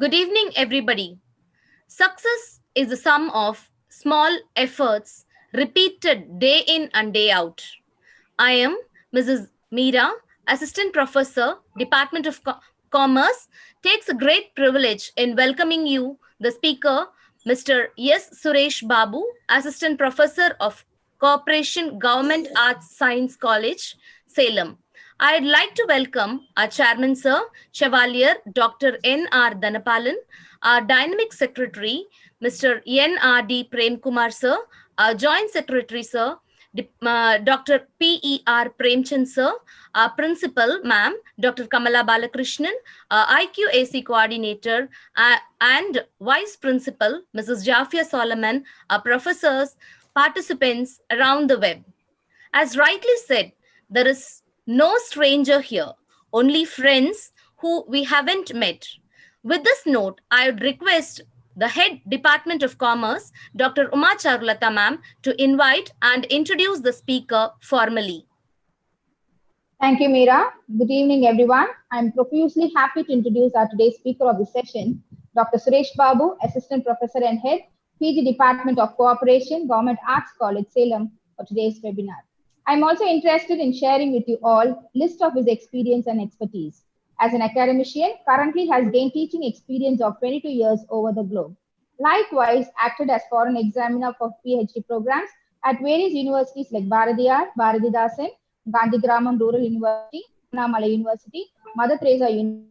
Good evening, everybody. Success is the sum of small efforts repeated day in and day out. I am Mrs. Meera, Assistant Professor, Department of Commerce, takes a great privilege in welcoming you, the speaker, Mr. S. Suresh Babu, Assistant Professor of Corporation Government Arts Science College, Salem. I'd like to welcome our Chairman, Sir, Chevalier Dr. N.R. Dhanapalan, our Dynamic Secretary, Mr. N.R.D. Prem Kumar, Sir, our Joint Secretary, Sir, Dr. P.E.R. Premchand sir, Principal Ma'am, Dr. Kamala Balakrishnan, IQAC Coordinator, and Vice Principal, Mrs. Jafia Solomon, professors, participants around the web. As rightly said, there is no stranger here, only friends who we haven't met. With this note, I would request the Head Department of Commerce, Dr. Uma Charulata ma'am, to invite and introduce the speaker formally. Thank you, Meera. Good evening, everyone. I'm profusely happy to introduce our today's speaker of the session, Dr. Suresh Babu, Assistant Professor and Head, PG Department of Cooperation, Government Arts College, Salem, for today's webinar. I'm also interested in sharing with you all list of his experience and expertise. As an academician, currently has gained teaching experience of 22 years over the globe. Likewise, acted as foreign examiner for PhD programs at various universities like Bharatiyar, Bharatidasan, Gandhigramam Rural University, Annamalai University, Mother Teresa University.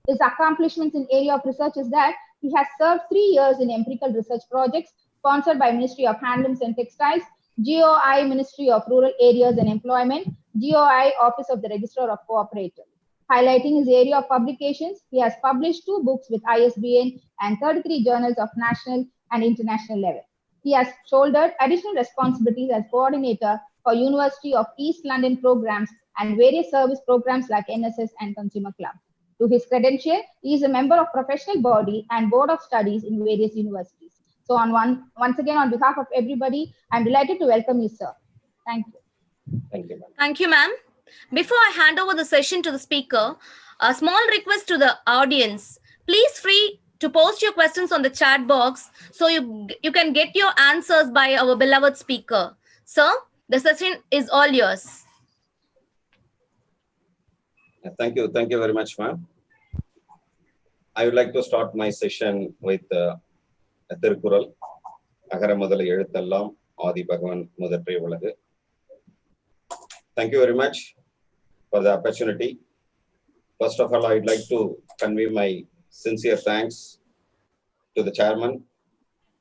His accomplishments in area of research is that he has served 3 years in empirical research projects sponsored by Ministry of Handlooms and Textiles, GOI Ministry of Rural Areas and Employment, GOI Office of the Registrar of Co-Operative. Highlighting his area of publications, he has published 2 books with ISBN and 33 journals of national and international level. He has shouldered additional responsibilities as coordinator for University of East London programs and various service programs like NSS and Consumer Club. To his credential, he is a member of professional body and board of studies in various universities. So once again, on behalf of everybody, I'm delighted to welcome you, sir. Thank you. Thank you, ma'am. Thank you, ma'am. Before I hand over the session to the speaker, a small request to the audience. Please free to post your questions on the chat box so you can get your answers by our beloved speaker. Sir, the session is all yours. Thank you very much, ma'am. I would like to start my session with Tirkural. Agara Mudala Eduthallam, Adi Bhagavan Mudatrei Uladu. Thank you very much for the opportunity. First of all, I'd like to convey my sincere thanks to the chairman,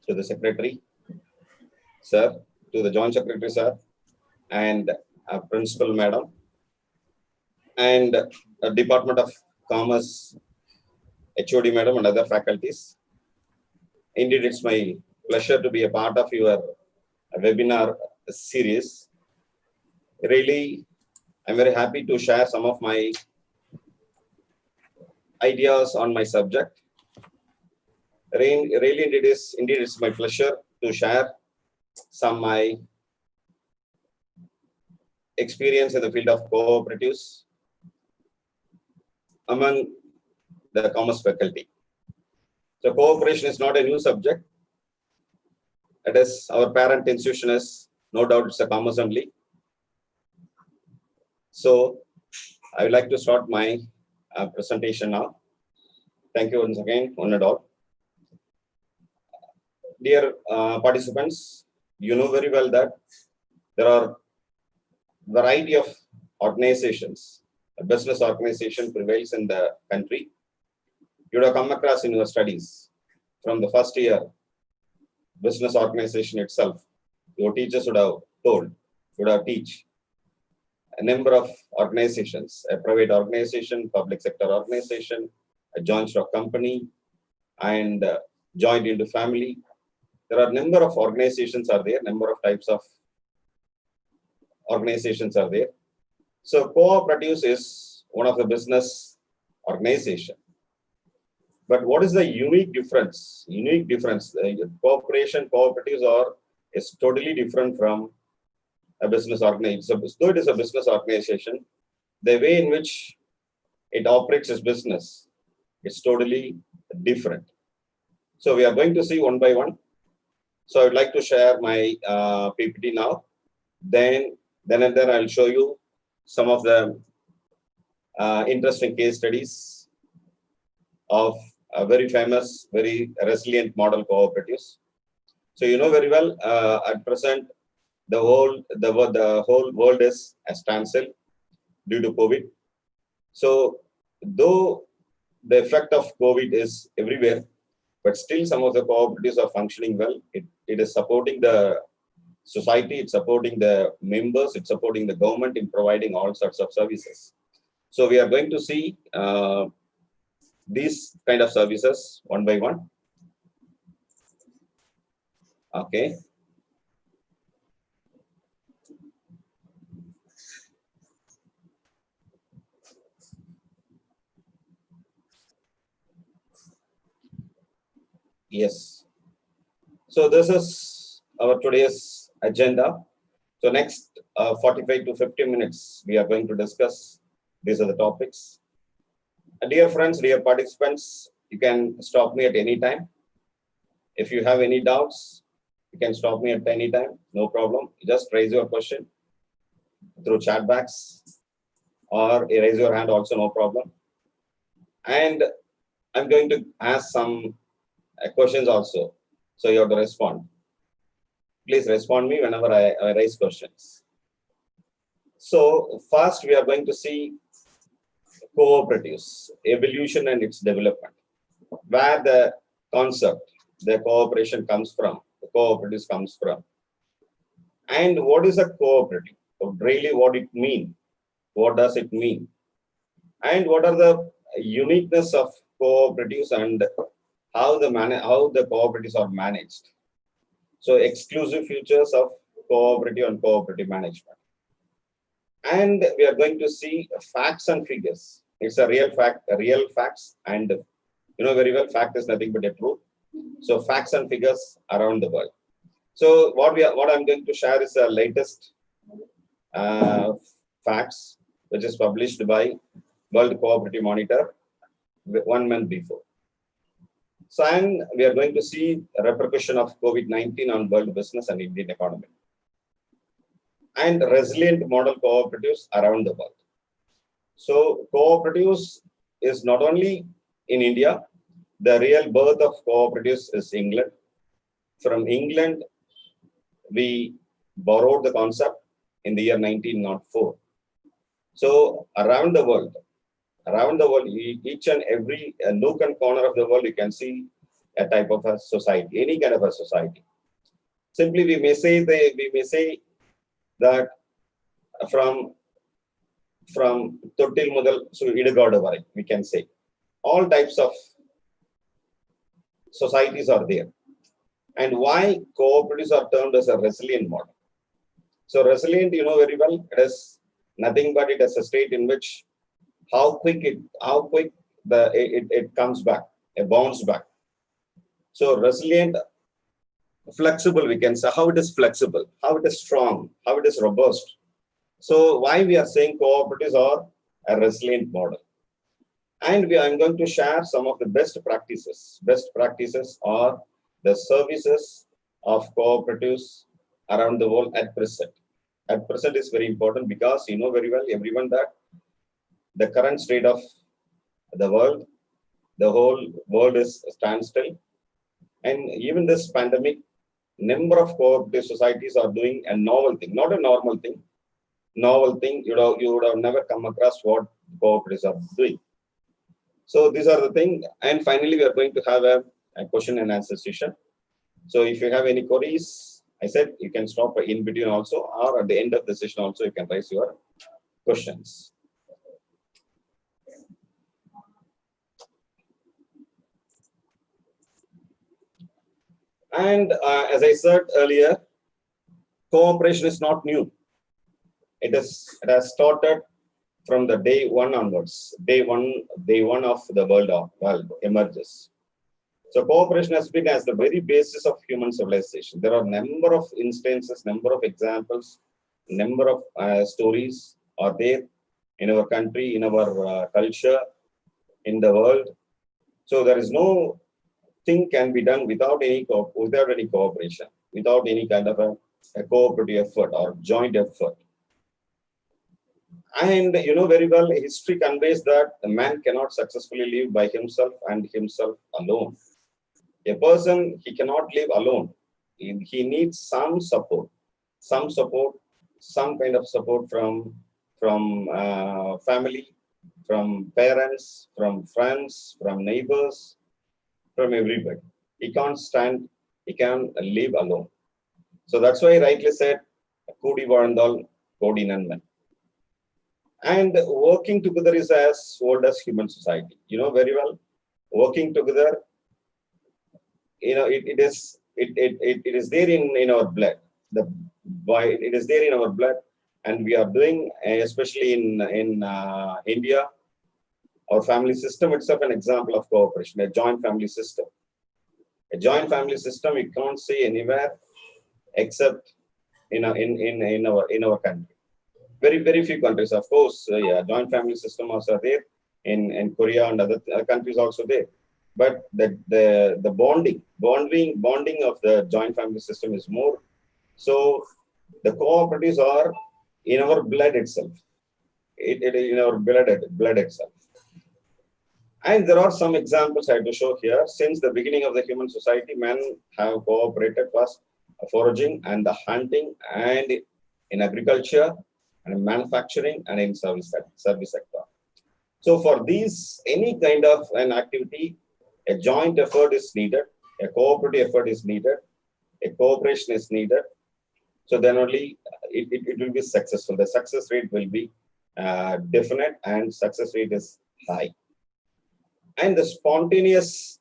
to the secretary, sir, to the joint secretary, sir, and principal madam, and Department of Commerce, HOD madam, and other faculties. Indeed, it's my pleasure to be a part of your webinar series. Really, I'm very happy to share some of my ideas on my subject. Really, indeed, it's my pleasure to share some of my experience in the field of cooperatives among the commerce faculty. So cooperation is not a new subject. It is our parent institution is, no doubt it's a commerce only. So I would like to start my presentation now. Thank you once again, one and all. Dear participants, you know very well that there are variety of organizations. A business organization prevails in the country. You would have come across in your studies from the first year, business organization itself. Your teachers would have told, would have teach a number of organizations, a private organization, public sector organization, a joint stock company, and joined into family. There are a number of organizations are there, number of types of organizations are there. So cooperatives is one of the business organization. But what is the unique difference? Cooperatives is totally different from a business organization. So though it is a business organization, the way in which it operates as business is totally different. So we are going to see one by one. So I would like to share my PPT now. Then I'll show you some of the interesting case studies of very famous, very resilient model cooperatives. So you know very well, at present, the whole world is a standstill due to COVID. So though the effect of COVID is everywhere, but still some of the cooperatives are functioning well. It is supporting the society, it's supporting the members, it's supporting the government in providing all sorts of services. So we are going to see these kind of services one by one. Okay. Yes. So this is our today's agenda. So next 45 to 50 minutes, we are going to discuss. These are the topics. Dear friends, dear participants, you can stop me at any time. If you have any doubts, you can stop me at any time. No problem. Just raise your question through chat box or raise your hand also, no problem. And I'm going to ask some questions also. So you have to respond. Please respond me whenever I raise questions. So first we are going to see cooperatives, evolution and its development, where the concept, the cooperation comes from, the cooperatives comes from. And what is a cooperative? Really what it means? What does it mean? And what are the uniqueness of cooperatives and how the cooperatives are managed? So exclusive features of cooperative and cooperative management. And we are going to see facts and figures. It's a real facts, and you know very well, fact is nothing but a truth. So facts and figures around the world. So what I'm going to share is the latest facts, which is published by World Cooperative Monitor 1 month before. So and we are going to see a repercussion of COVID-19 on world business and Indian economy, and resilient model cooperatives around the world. So cooperatives is not only in India. The real birth of cooperatives is England. From England, we borrowed the concept in the year 1904. So around the world, each and every nook and corner of the world, you can see a type of a society, any kind of a society. Simply, we may say that from Tottil Mudal to Idagadu Varai, we can say all types of societies are there. And why cooperatives are termed as a resilient model? So resilient, you know very well, it is nothing but it is a state in which how quick it comes back, a bounce back. So resilient, flexible, we can say how it is flexible, how it is strong, how it is robust. So why we are saying cooperatives are a resilient model. And I'm going to share some of the best practices. Best practices are the services of cooperatives around the world at present. At present is very important because you know very well, everyone, that the current state of the world, the whole world is standstill. And even this pandemic, number of cooperative societies are doing a novel thing, not a normal thing, novel thing. You would have never come across what cooperatives are doing. So these are the things. And finally, we are going to have a question and answer session. So if you have any queries, I said you can stop in between also, or at the end of the session also, you can raise your questions. And as I said earlier, cooperation is not new. It has started from the day one onwards. Day one of the world emerges. So cooperation has been as the very basis of human civilization. There are a number of instances, number of examples, number of stories are there in our country, in our culture, in the world. So there is no thing can be done without any cooperation, without any kind of a cooperative effort or joint effort. And you know very well, history conveys that a man cannot successfully live by himself and himself alone. A person, he cannot live alone. He needs some support, some support, some kind of support from family, from parents, from friends, from neighbors, from everybody. He can't stand, he can live alone. So that's why I rightly said, Kudi Varandal, Kodi Nanman. And working together is as old as human society. You know very well, working together, you know, it is there in our blood. It is there in our blood, and we are doing, especially in India, our family system itself an example of cooperation, a joint family system. A joint family system you can't see anywhere except in our country. Very few countries, of course. Yeah, joint family system also there in Korea and other countries also there. But the bonding of the joint family system is more. So the cooperatives are in our blood itself. It is in our blood itself. And there are some examples I have to show here. Since the beginning of the human society, men have cooperated first foraging and the hunting and in agriculture and in manufacturing and in service sector. So for these, any kind of an activity, a joint effort is needed, a cooperative effort is needed, a cooperation is needed. So then only it will be successful. The success rate will be definite and success rate is high. And the spontaneous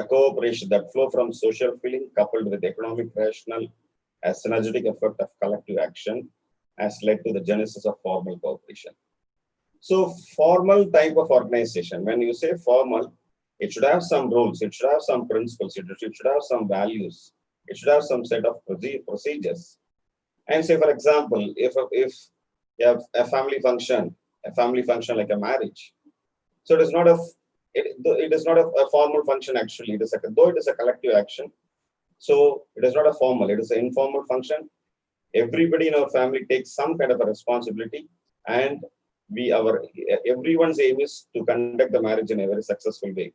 cooperation that flow from social feeling coupled with economic rational as synergetic effect of collective action has led to the genesis of formal cooperation. So formal type of organization, when you say formal, it should have some rules, it should have some principles, it should have some values, it should have some set of procedures. And say, for example, if you have a family function like a marriage, so it is not a formal function actually. Though it is a collective action, so it is not a formal, it is an informal function. Everybody in our family takes some kind of a responsibility, and everyone's aim is to conduct the marriage in a very successful way.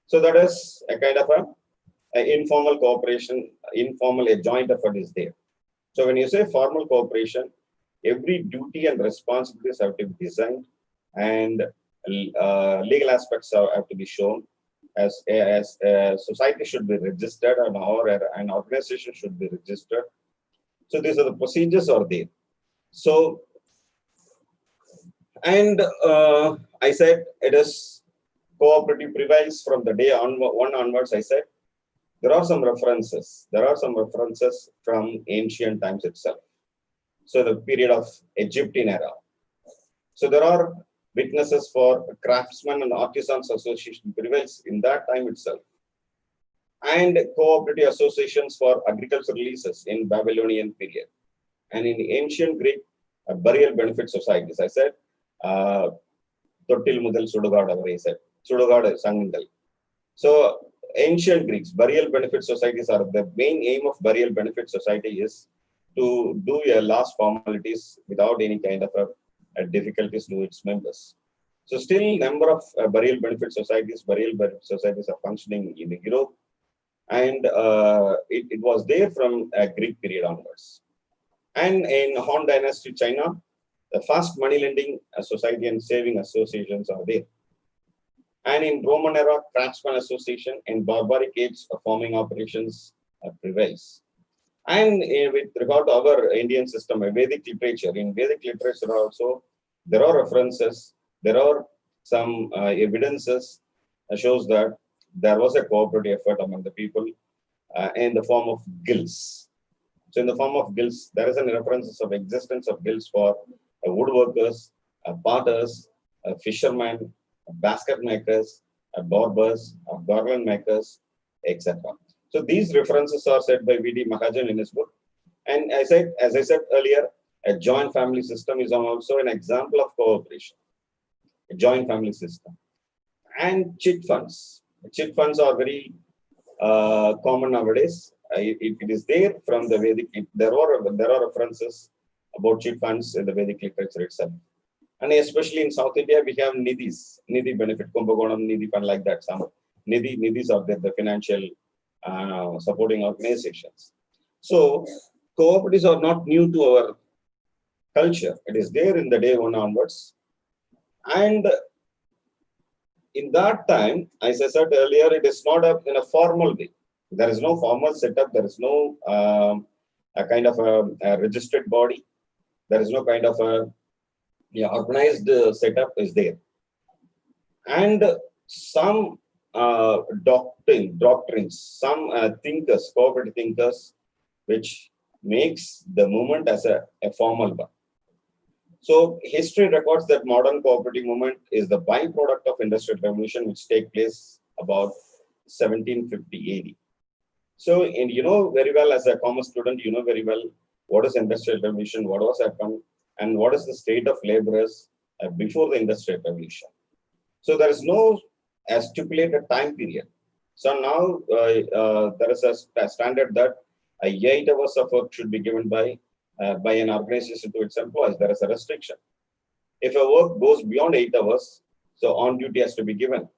So that is a kind of a informal cooperation, a joint effort is there. So when you say formal cooperation, every duty and responsibilities have to be designed, and legal aspects have to be shown. As society should be registered, or an organization should be registered. So these are the procedures are there. So, and I said it is cooperative prevails from the day one onwards. I said there are some references. There are some references from ancient times itself. So the period of Egyptian era. So there are witnesses for craftsmen and artisans association prevails in that time itself. And cooperative associations for agricultural leases in Babylonian period. And in ancient Greek, burial benefit societies. I said, Tottil Mudal Sudugad, I said, Sudugad Sangal. So ancient Greeks, burial benefit societies are the main aim of burial benefit society is to do a last formalities without any kind of a difficulties to its members. So still number of burial benefit societies are functioning in Europe. And it was there from a Greek period onwards. And in Han Dynasty, China, the first money lending society and saving associations are there. And in Roman era, craftsman association and barbaric age farming operations prevails. And with regard to our Indian system, Vedic literature, in Vedic literature also, there are references, there are some evidences that shows that there was a cooperative effort among the people in the form of guilds. So in the form of guilds, there is a reference of existence of guilds for woodworkers, potters, fishermen, basket makers, barbers, garland makers, etc. So these references are said by V.D. Mahajan in his book. And as I said earlier, a joint family system is also an example of cooperation, a joint family system. And chit funds. Chit funds are very common nowadays. It is there from the Vedic. There are references about chit funds in the Vedic literature itself. And especially in South India, we have nidhis, nidhi benefit, Kumbhakonam, nidhi fund like that. Some nidhis are there, the financial supporting organizations. So cooperatives are not new to our culture. It is there in the day one onwards. And in that time, as I said earlier, it is not in a formal way. There is no formal setup. There is no a kind of a registered body. There is no kind of a organized setup is there. And some doctrines, some thinkers, cooperative thinkers, which makes the movement as a formal one. So history records that modern cooperative movement is the byproduct of industrial revolution, which take place about 1750 AD. So, and you know very well, as a commerce student, you know very well what is industrial revolution, what was happened, and what is the state of laborers before the industrial revolution. So there is no stipulated time period. So now there is a standard that 8 hours of work should be given by an organization to its employees. There is a restriction. If a work goes beyond 8 hours, so on duty has to be given.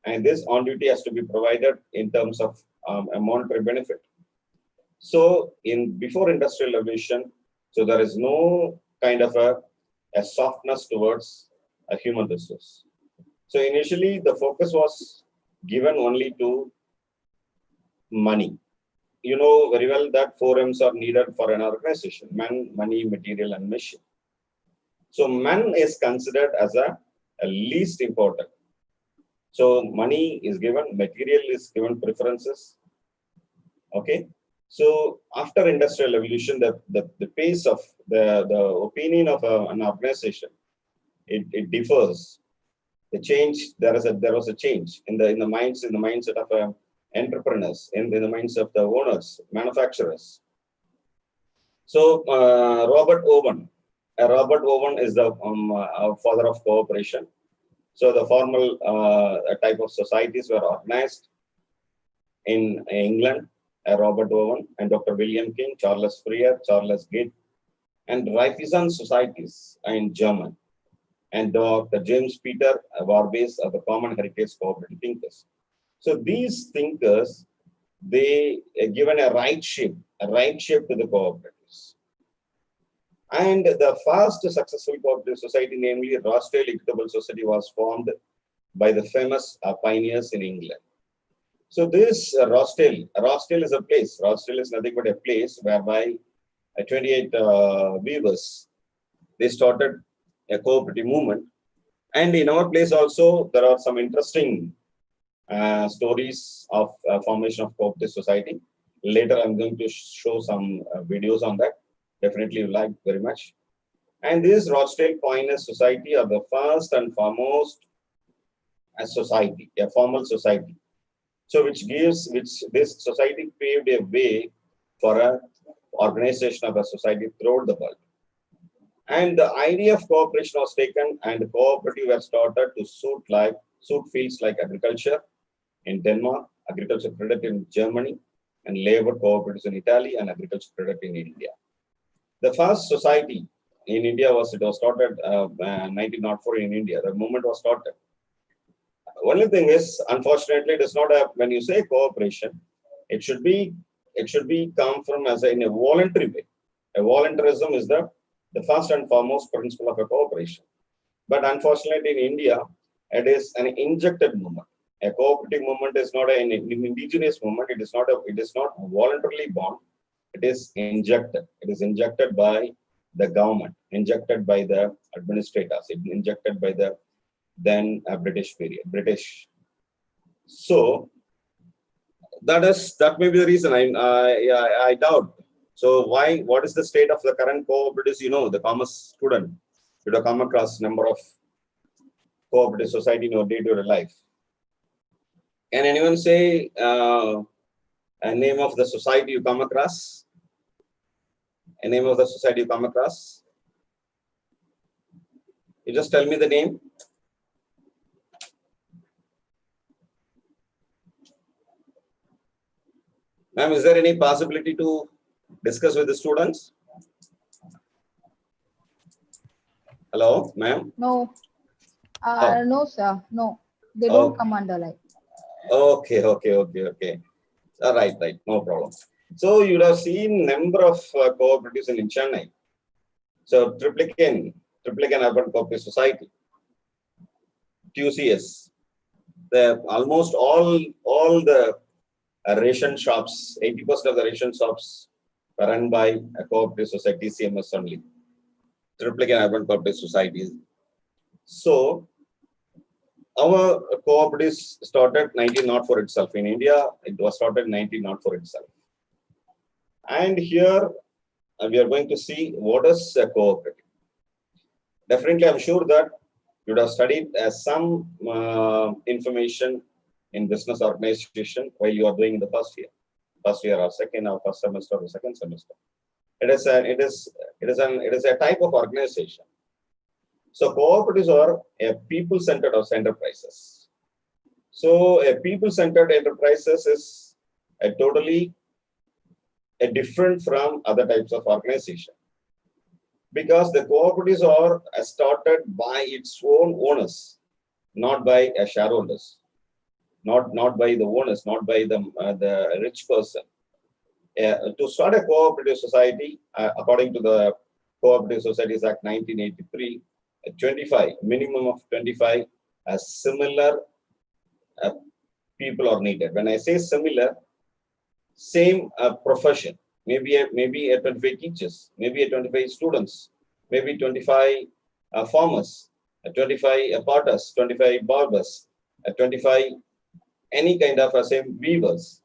And this on duty has to be provided in terms of a monetary benefit. So before industrial revolution, so there is no kind of a softness towards a human resource. So initially the focus was given only to money. You know very well that 4 M's are needed for an organization: man, money, material, and machine. So man is considered as a least important. So money is given, material is given preferences. Okay. So after industrial revolution, the pace of the opinion of an organization, it differs. The change, there was a change in the mindset of entrepreneurs, in the minds of the owners, manufacturers. So Robert Owen is the father of cooperation. So the formal type of societies were organized in England. Robert Owen and Dr. William King, Charles Freer, Charles Gitt, and Raiffeisen societies in Germany. And Dr. James Peter Warbase are the common heritage cooperative thinkers. So these thinkers, they given a right shape to the cooperatives. And the first successful cooperative society, namely Rochdale Equitable Society, was formed by the famous pioneers in England. So this Rochdale is a place. Rochdale is nothing but a place whereby 28 weavers, they started a cooperative movement. And in our place also, there are some interesting stories of formation of cooperative society. Later, I'm going to show some videos on that. Definitely you like very much. And this Rochdale Pioneers Society are the first and foremost a society, a formal society. So which this society paved a way for an organization of a society throughout the world. And the idea of cooperation was taken, and the cooperative were started to suit fields like agriculture in Denmark, agriculture credit in Germany, and labor cooperatives in Italy, and agriculture credit in India. The first society in India was started 1904 in India. The movement was started. Only thing is, unfortunately, it is not when you say cooperation, it should be come from in a voluntary way. A voluntarism is the first and foremost principle of a cooperation. But unfortunately, in India, it is an injected movement. A cooperative movement is not an indigenous movement. It is not voluntarily born. It is injected. It is injected by the government, injected by the administrators, injected by the then British period. So that may be the reason. I doubt. So what is the state of the current cooperatives? You know, the commerce student should have come across number of cooperative society in your day-to-day life. Can anyone say a name of the society you come across? A name of the society you come across? You just tell me the name. Ma'am, is there any possibility to discuss with the students? Hello, ma'am? No, Oh, no, sir. No, they don't oh, come under light. okay. Right. No problem. So you would have seen number of cooperatives in Chennai. So Triplican Urban Cooperative Society, QCS, the almost all the ration shops, 80% of the ration shops are run by a cooperative society, CMS only. Triplican Urban Cooperative Society. So our cooperatives started 1904 itself. In India, it was started 1904 itself. And here we are going to see what is a cooperative. Definitely, I'm sure that you would have studied some information in business organization while you are doing the first year or second or first semester or second semester. It is a type of organization. So cooperatives are a people-centered enterprises. So a people-centered enterprises is a totally different from other types of organization, because the cooperatives are started by its own owners, not by shareholders, not by the owners, not by the rich person. To start a cooperative society, according to the Cooperative Societies Act 1983, 25 minimum of 25 similar uh, people are needed. When I say similar, same profession, maybe a 25 teachers, maybe a 25 students, maybe 25 farmers, 25 potters, 25 barbers, 25 any kind of same weavers.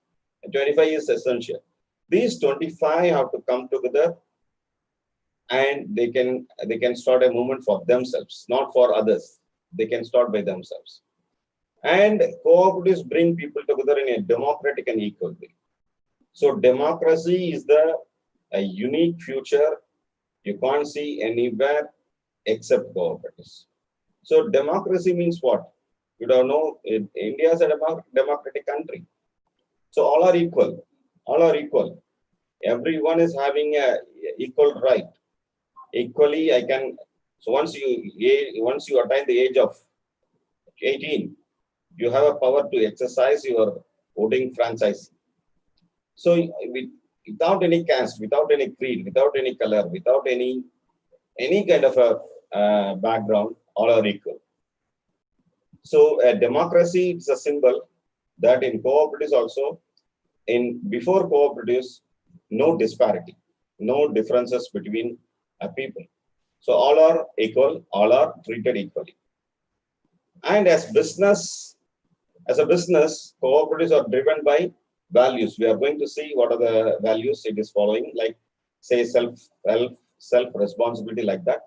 25 is essential. These 25 have to come together, and they can start a movement for themselves, not for others. They can start by themselves. And cooperatives bring people together in a democratic and equal way. So democracy is a unique future you can't see anywhere except cooperatives. So democracy means what? You don't know, India is a democratic country. So all are equal. All are equal. Everyone is having a equal right. Equally, I can. So once you attain the age of 18, you have a power to exercise your voting franchise. So without any caste, without any creed, without any color, without any kind of a background, all are equal. So a democracy is a symbol that in cooperatives also, before cooperatives, no disparity, no differences between people. So all are equal, all are treated equally. And as a business, cooperatives are driven by values. We are going to see what are the values it is following, like say self responsibility, like that.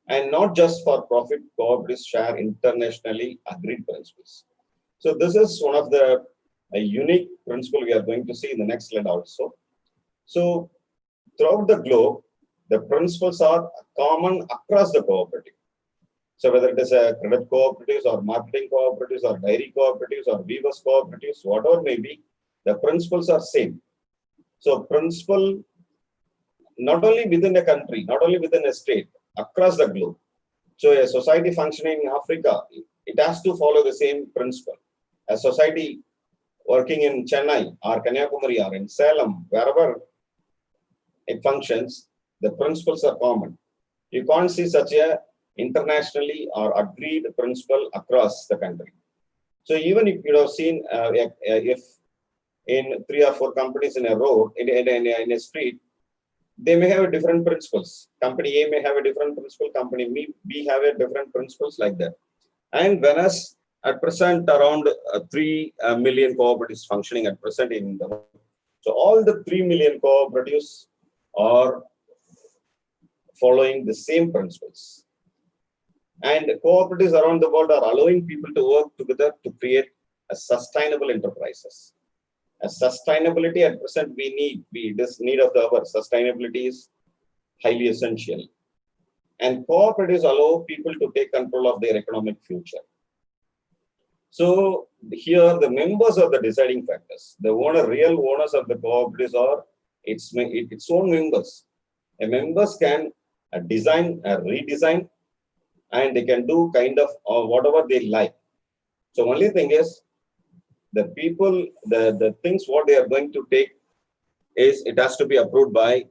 And not just for profit, cooperatives share internationally agreed principles. So this is one of the unique principle we are going to see in the next slide also. So throughout the globe, the principles are common across the cooperative. So whether it is a credit cooperatives or marketing cooperatives or dairy cooperatives or weavers cooperatives, whatever may be, the principles are same. So principle not only within a country, not only within a state, across the globe. So a society functioning in Africa, it has to follow the same principle. A society working in Chennai or Kanyakumari or in Salem, wherever it functions, the principles are common. You can't see such a internationally or agreed principle across the country. So even if you have seen, if in 3 or 4 companies in a road, in a street, they may have different principles. Company A may have a different principle, company B have a different principles, like that. And whereas at present around 3 million cooperatives functioning at present in the world. So all the 3 million cooperatives are following the same principles. And cooperatives around the world are allowing people to work together to create a sustainable enterprises. A sustainability at present this need of the hour. Sustainability is highly essential. And cooperatives allow people to take control of their economic future. So here the members are the deciding factors. The real owners of the cooperatives are its own members. Members can design, redesign, and they can do kind of whatever they like. So only thing is the people, the things what they are going to take is it has to be approved by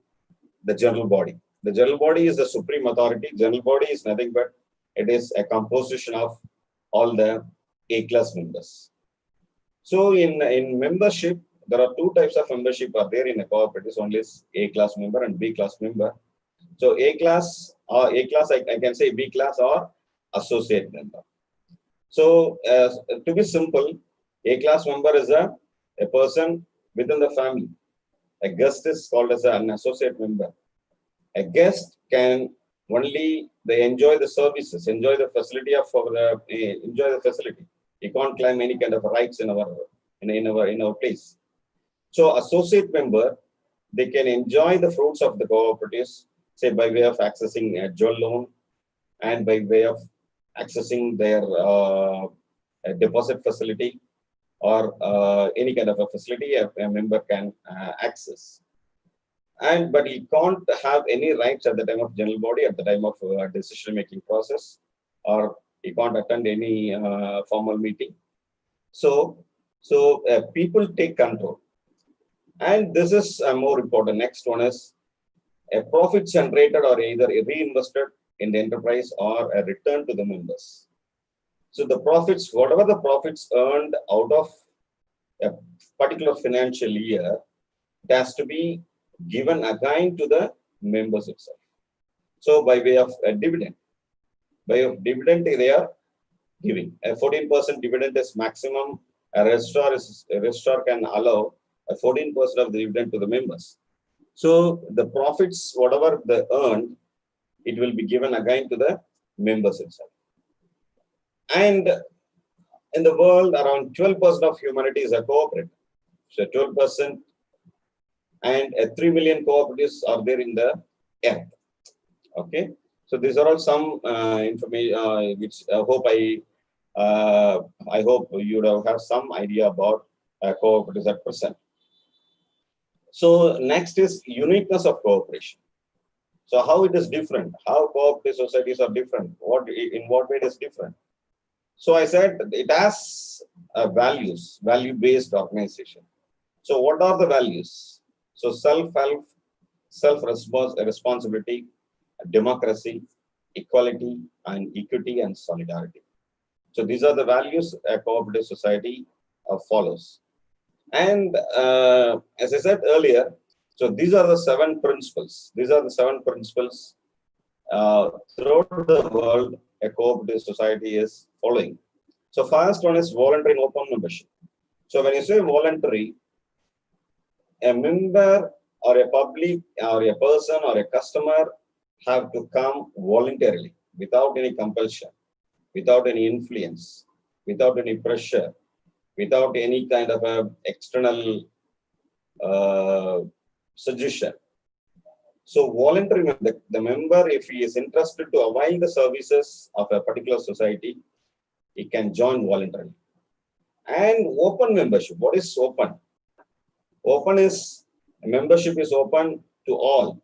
the general body. The general body is the supreme authority. General body is nothing but it is a composition of all the A-class members. So in membership, there are two types of membership are there in a cooperative. Only is A-class member and B-class member. So A-class or A-class, I can say B-class or associate member. So to be simple, A-class member is a person within the family. A guest is called as an associate member. A guest can only they enjoy the services, enjoy the facility enjoy the facility. You can't claim any kind of rights in our place. So associate member, they can enjoy the fruits of the cooperatives, say by way of accessing a jewel loan and by way of accessing their deposit facility or any kind of a facility a member can access. But he can't have any rights at the time of general body, at the time of decision-making process, or he can't attend any formal meeting. So people take control. And this is more important. Next one is a profit generated or either reinvested in the enterprise or a return to the members. So the profits, whatever the profits earned out of a particular financial year, it has to be given again to the members itself. So by way of a dividend, they are giving. A 14% dividend is maximum. A registrar can allow a 14% of the dividend to the members. So the profits, whatever they earned, it will be given again to the members itself. And in the world, around 12% of humanity is a cooperative. So 12% and 3 million cooperatives are there in the earth. Okay, so these are all some information which I hope you would have some idea about cooperatives at present. So next is uniqueness of cooperation. So how it is different? How cooperative societies are different? In what way it is different? So I said it has value-based organization. So what are the values? So self-help, self-responsibility, democracy, equality, and equity and solidarity. So these are the values a cooperative society follows. And as I said earlier, so these are the 7 principles. These are the 7 principles throughout the world a cooperative society is following. So first one is voluntary and open membership. So when you say voluntary, a member or a public or a person or a customer have to come voluntarily without any compulsion, without any influence, without any pressure, without any kind of a external suggestion. So voluntary, the member, if he is interested to avail the services of a particular society, he can join voluntarily. And open membership, what is open? Open is, membership is open to all,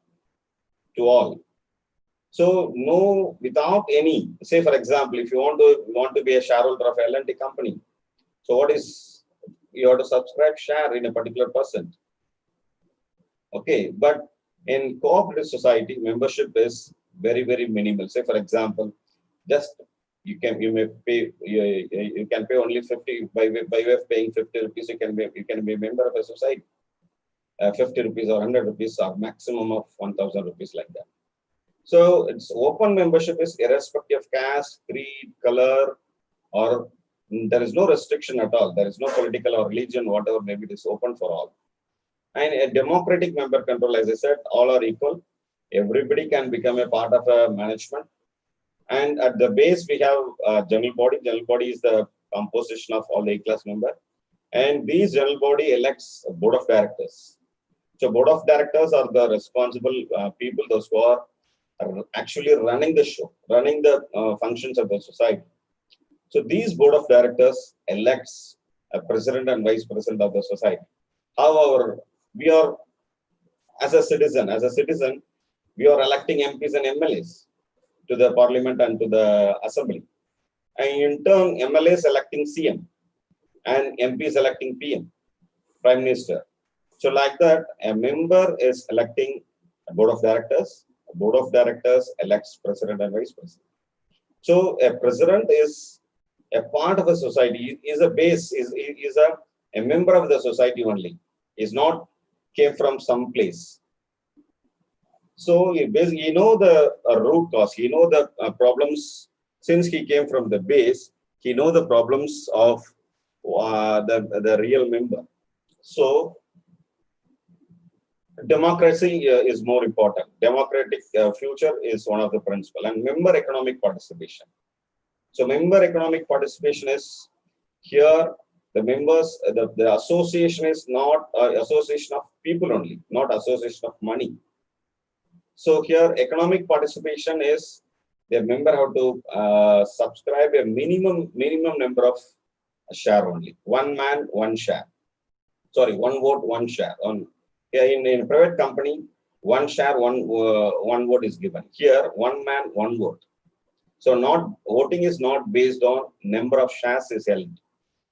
So no, without any, say for example, if you want to be a shareholder of L&T company, so what is, you have to subscribe share in a particular person. Okay, but in cooperative society, membership is very, very minimal. Say for example, just you can pay only 50 by way of paying 50 rupees. You can be a member of a society. 50 rupees or 100 rupees or maximum of 1,000 rupees like that. So it's open membership is irrespective of caste, creed, color, or there is no restriction at all. There is no political or religion, whatever, maybe it is open for all. And a democratic member control, as I said, all are equal. Everybody can become a part of a management. And at the base, we have a general body. General body is the composition of all the A-class members. And these general body elects a board of directors. So board of directors are the responsible people, those who are actually running the show, running the functions of the society. So these board of directors elects a president and vice president of the society. However, we are as a citizen, we are electing MPs and MLAs to the parliament and to the assembly. And in turn, MLAs electing CM and MPs electing PM, Prime Minister. So like that, a member is electing a board of directors. A board of directors elects president and vice president. So a president is a part of a society, is a base, is a member of the society only, is not came from some place. So he know the root cause, he know the problems. Since he came from the base, he know the problems of the real member. So democracy is more important. Democratic future is one of the principles, and member economic participation. So member economic participation is here. The members, the association is not association of people only, not association of money. So here economic participation is the member have to subscribe a minimum number of share only. One man, one share. Sorry, one vote, one share. In a private company, one share, one vote is given. Here, one man, one vote. So voting is not based on number of shares is held.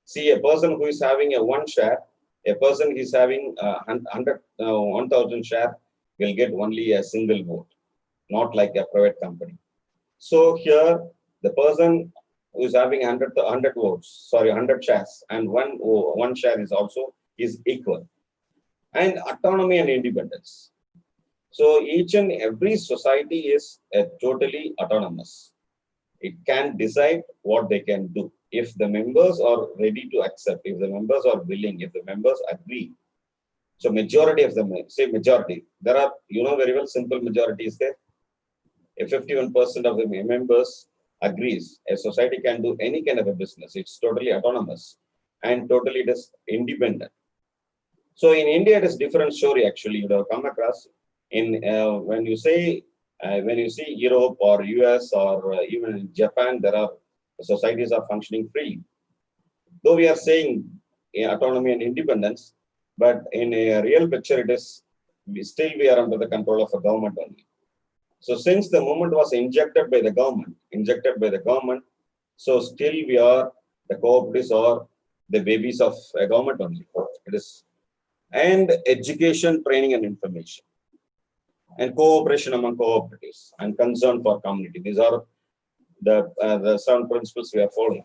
See, a person who is having a one share, a person who is having 1,000 share will get only a single vote, not like a private company. So here, the person who is having 100 votes, sorry, 100 shares, and one share is equal. And autonomy and independence. So each and every society is totally autonomous. It can decide what they can do. If the members are ready to accept, if the members are willing, if the members agree. So majority of them, say majority, there are, very well, simple majority is there. If 51% of the members agrees, a society can do any kind of a business. It's totally autonomous and totally it is independent. So in India, it is different story. Actually, you have come across in when you see Europe or US or even in Japan, there are societies are functioning freely. Though we are saying autonomy and independence, but in a real picture, it is we are under the control of a government only. So since the movement was injected by the government, so still we are the cooperatives or the babies of a government only. It is. And education, training, and information, and cooperation among cooperatives, and concern for community. These are the 7 principles we are following.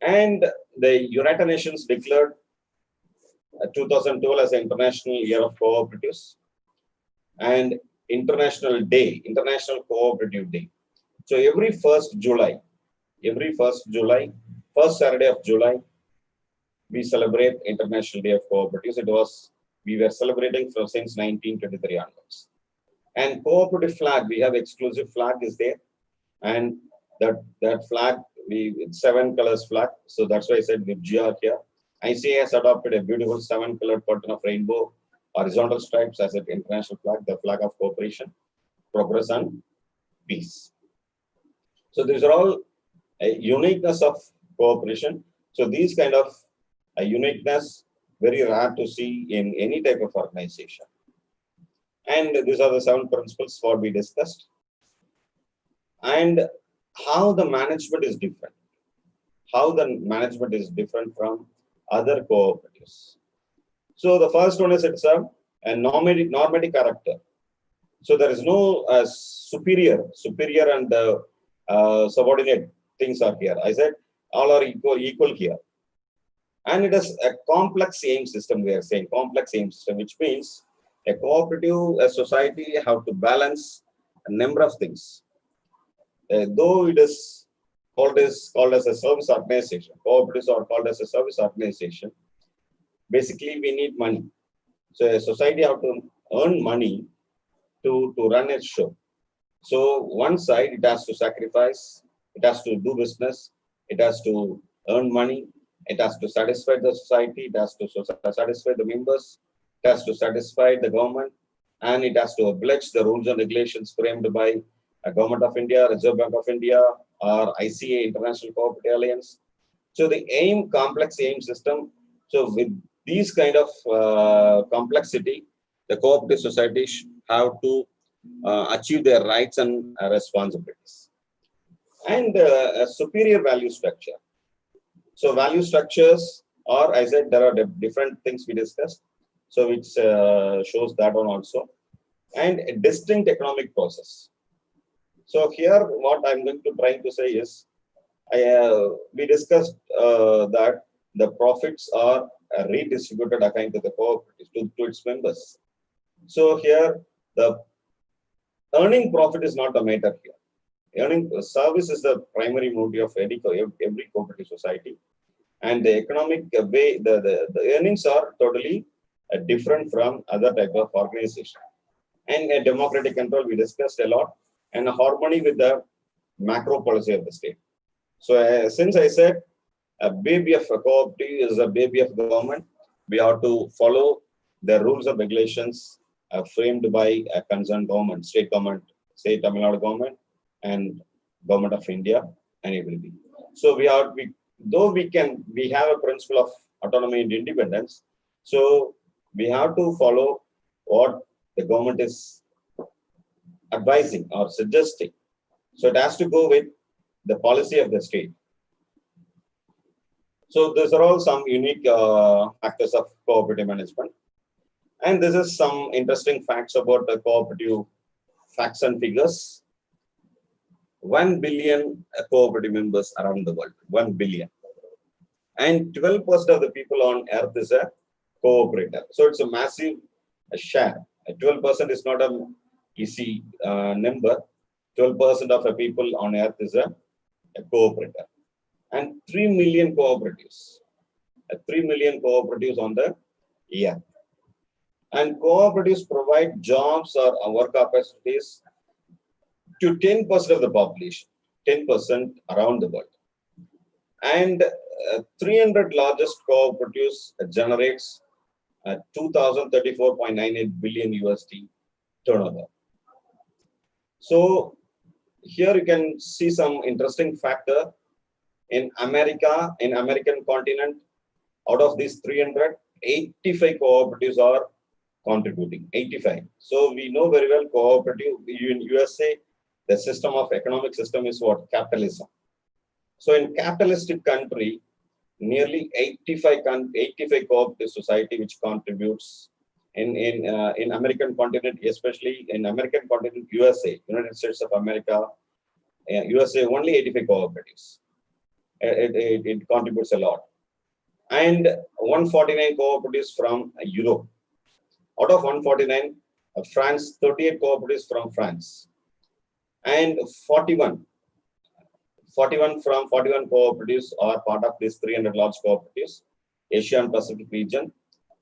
And the United Nations declared 2012 as the International Year of Cooperatives and International Cooperative Day. So every 1st July, first Saturday of July, we celebrate International Day of Cooperatives. We were celebrating since 1923 onwards. And cooperative flag, we have exclusive flag is there. And that flag, it's 7 colors flag. So that's why I said Vibgya here. ICA has adopted a beautiful 7-colored pattern of rainbow, horizontal stripes as an international flag, the flag of cooperation, progress, and peace. So these are all a uniqueness of cooperation. So these kind of a uniqueness, very rare to see in any type of organization. And these are the 7 principles what we discussed. And how the management is different. How the management is different from other cooperatives. So the first one is it's a normative character. So there is no superior and subordinate things are here. I said all are equal here. And it is a complex aim system, we are saying, complex aim system, which means a cooperative, a society have to balance a number of things. Though it is called as a service organization, cooperatives are called as a service organization, basically we need money. So a society have to earn money to run its show. So one side, it has to sacrifice, it has to do business, it has to earn money, it has to satisfy the society, it has to satisfy the members, it has to satisfy the government, and it has to oblige the rules and regulations framed by Government of India, Reserve Bank of India, or ICA, International Cooperative Alliance. So the complex aim system. So with these kind of complexity, the cooperative societies have to achieve their rights and responsibilities. And a superior value structure. So value structures, or I said there are different things we discussed. So which shows that one also. And a distinct economic process. So here, what I'm going to try to say is, we discussed that the profits are redistributed according to the cooperative to its members. So here, the earning profit is not a matter here. Earning service is the primary motive of every cooperative society, and the economic way, the earnings are totally different from other type of organization. And a democratic control we discussed a lot, and a harmony with the macro policy of the state. So since I said a baby of a cooperative is a baby of government, we have to follow the rules and regulations framed by a concerned government, state government, say Tamil Nadu government, and government of India, and everything. So we have a principle of autonomy and independence. So we have to follow what the government is advising or suggesting. So it has to go with the policy of the state. So these are all some unique factors of cooperative management. And this is some interesting facts about the cooperative facts and figures. 1 billion cooperative members around the world, 1 billion. And 12% of the people on earth is a cooperator. So it's a massive share. 12% is not an easy number. 12% of the people on earth is a cooperator. And 3 million cooperatives. 3 million cooperatives on the year. And cooperatives provide jobs or work opportunities to 10% of the population, 10% around the world. And 300 largest cooperatives generates 2034.98 billion USD turnover. So here you can see some interesting factor. In America, in American continent, out of these 300, 85 cooperatives are contributing, 85. So we know very well cooperative in USA, the system of economic system is what? Capitalism. So in capitalistic country, nearly 85 cooperative society which contributes in American continent, especially in American continent, USA, United States of America, USA, only 85 cooperatives. It contributes a lot. And 149 cooperatives from Europe. Out of 149, France, 38 cooperatives from France. And 41 cooperatives are part of this 300 large cooperatives. Asian Pacific region.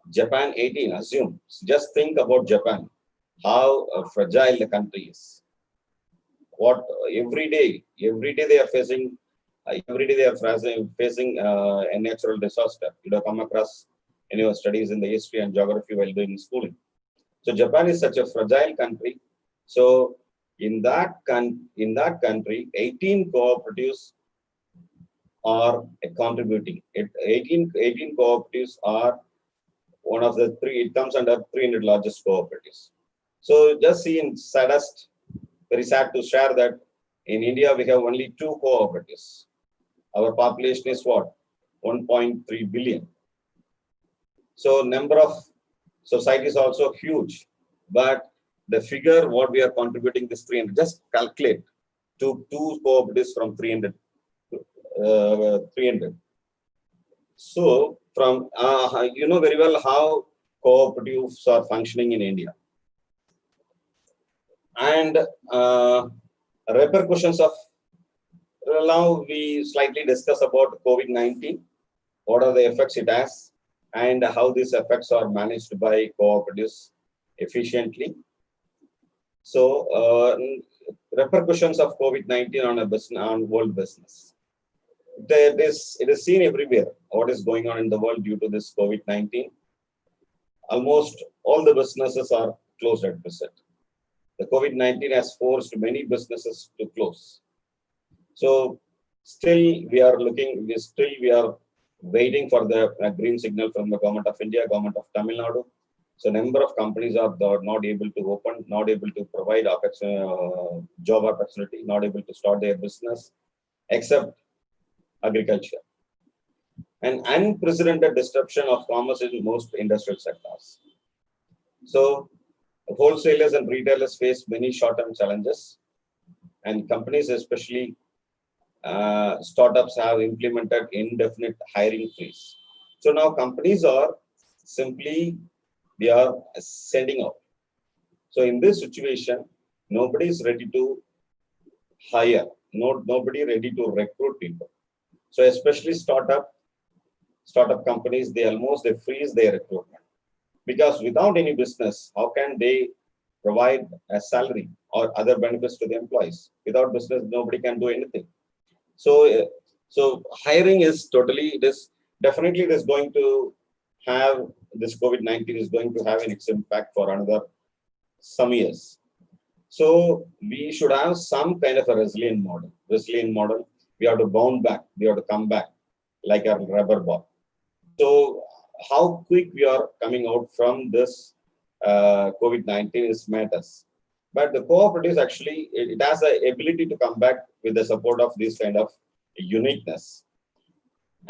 Japan, 18, assume. Just think about Japan, how fragile the country is. What every day they are facing, a natural disaster. You have come across in your studies in the history and geography while doing schooling. So Japan is such a fragile country. So in that country, 18 cooperatives are contributing. 18 cooperatives are one of the three. It comes under 300 largest cooperatives. So just see in saddest, very sad to share that in India we have only 2 cooperatives. Our population is what? 1.3 billion. So number of societies also huge, but the figure what we are contributing this 300, just calculate to 2 cooperatives from 300. So from you know very well how cooperatives are functioning in India, and repercussions of. Now we slightly discuss about COVID-19, what are the effects it has, and how these effects are managed by cooperatives efficiently. So repercussions of COVID-19 on a business, on world business. It is seen everywhere what is going on in the world due to this COVID-19. Almost all the businesses are closed at present. The COVID-19 has forced many businesses to close. So still we are waiting for the green signal from the government of India, government of Tamil Nadu. So number of companies are not able to open, not able to provide job opportunity, not able to start their business, except agriculture. An unprecedented disruption of commerce in most industrial sectors. So wholesalers and retailers face many short-term challenges, and companies, especially startups, have implemented indefinite hiring freeze. So now companies are simply, they are sending out. So in this situation, nobody is ready to hire, nobody ready to recruit people. So especially startup companies, they freeze their recruitment, because without any business, how can they provide a salary or other benefits to the employees? Without business, nobody can do anything. So, hiring is totally, definitely it is going to have, this COVID-19 is going to have its impact for another some years. So we should have some kind of a resilient model. We have to bounce back, we have to come back like a rubber ball. So how quick we are coming out from this COVID-19 is matters. But the cooperatives actually, it has the ability to come back with the support of this kind of uniqueness.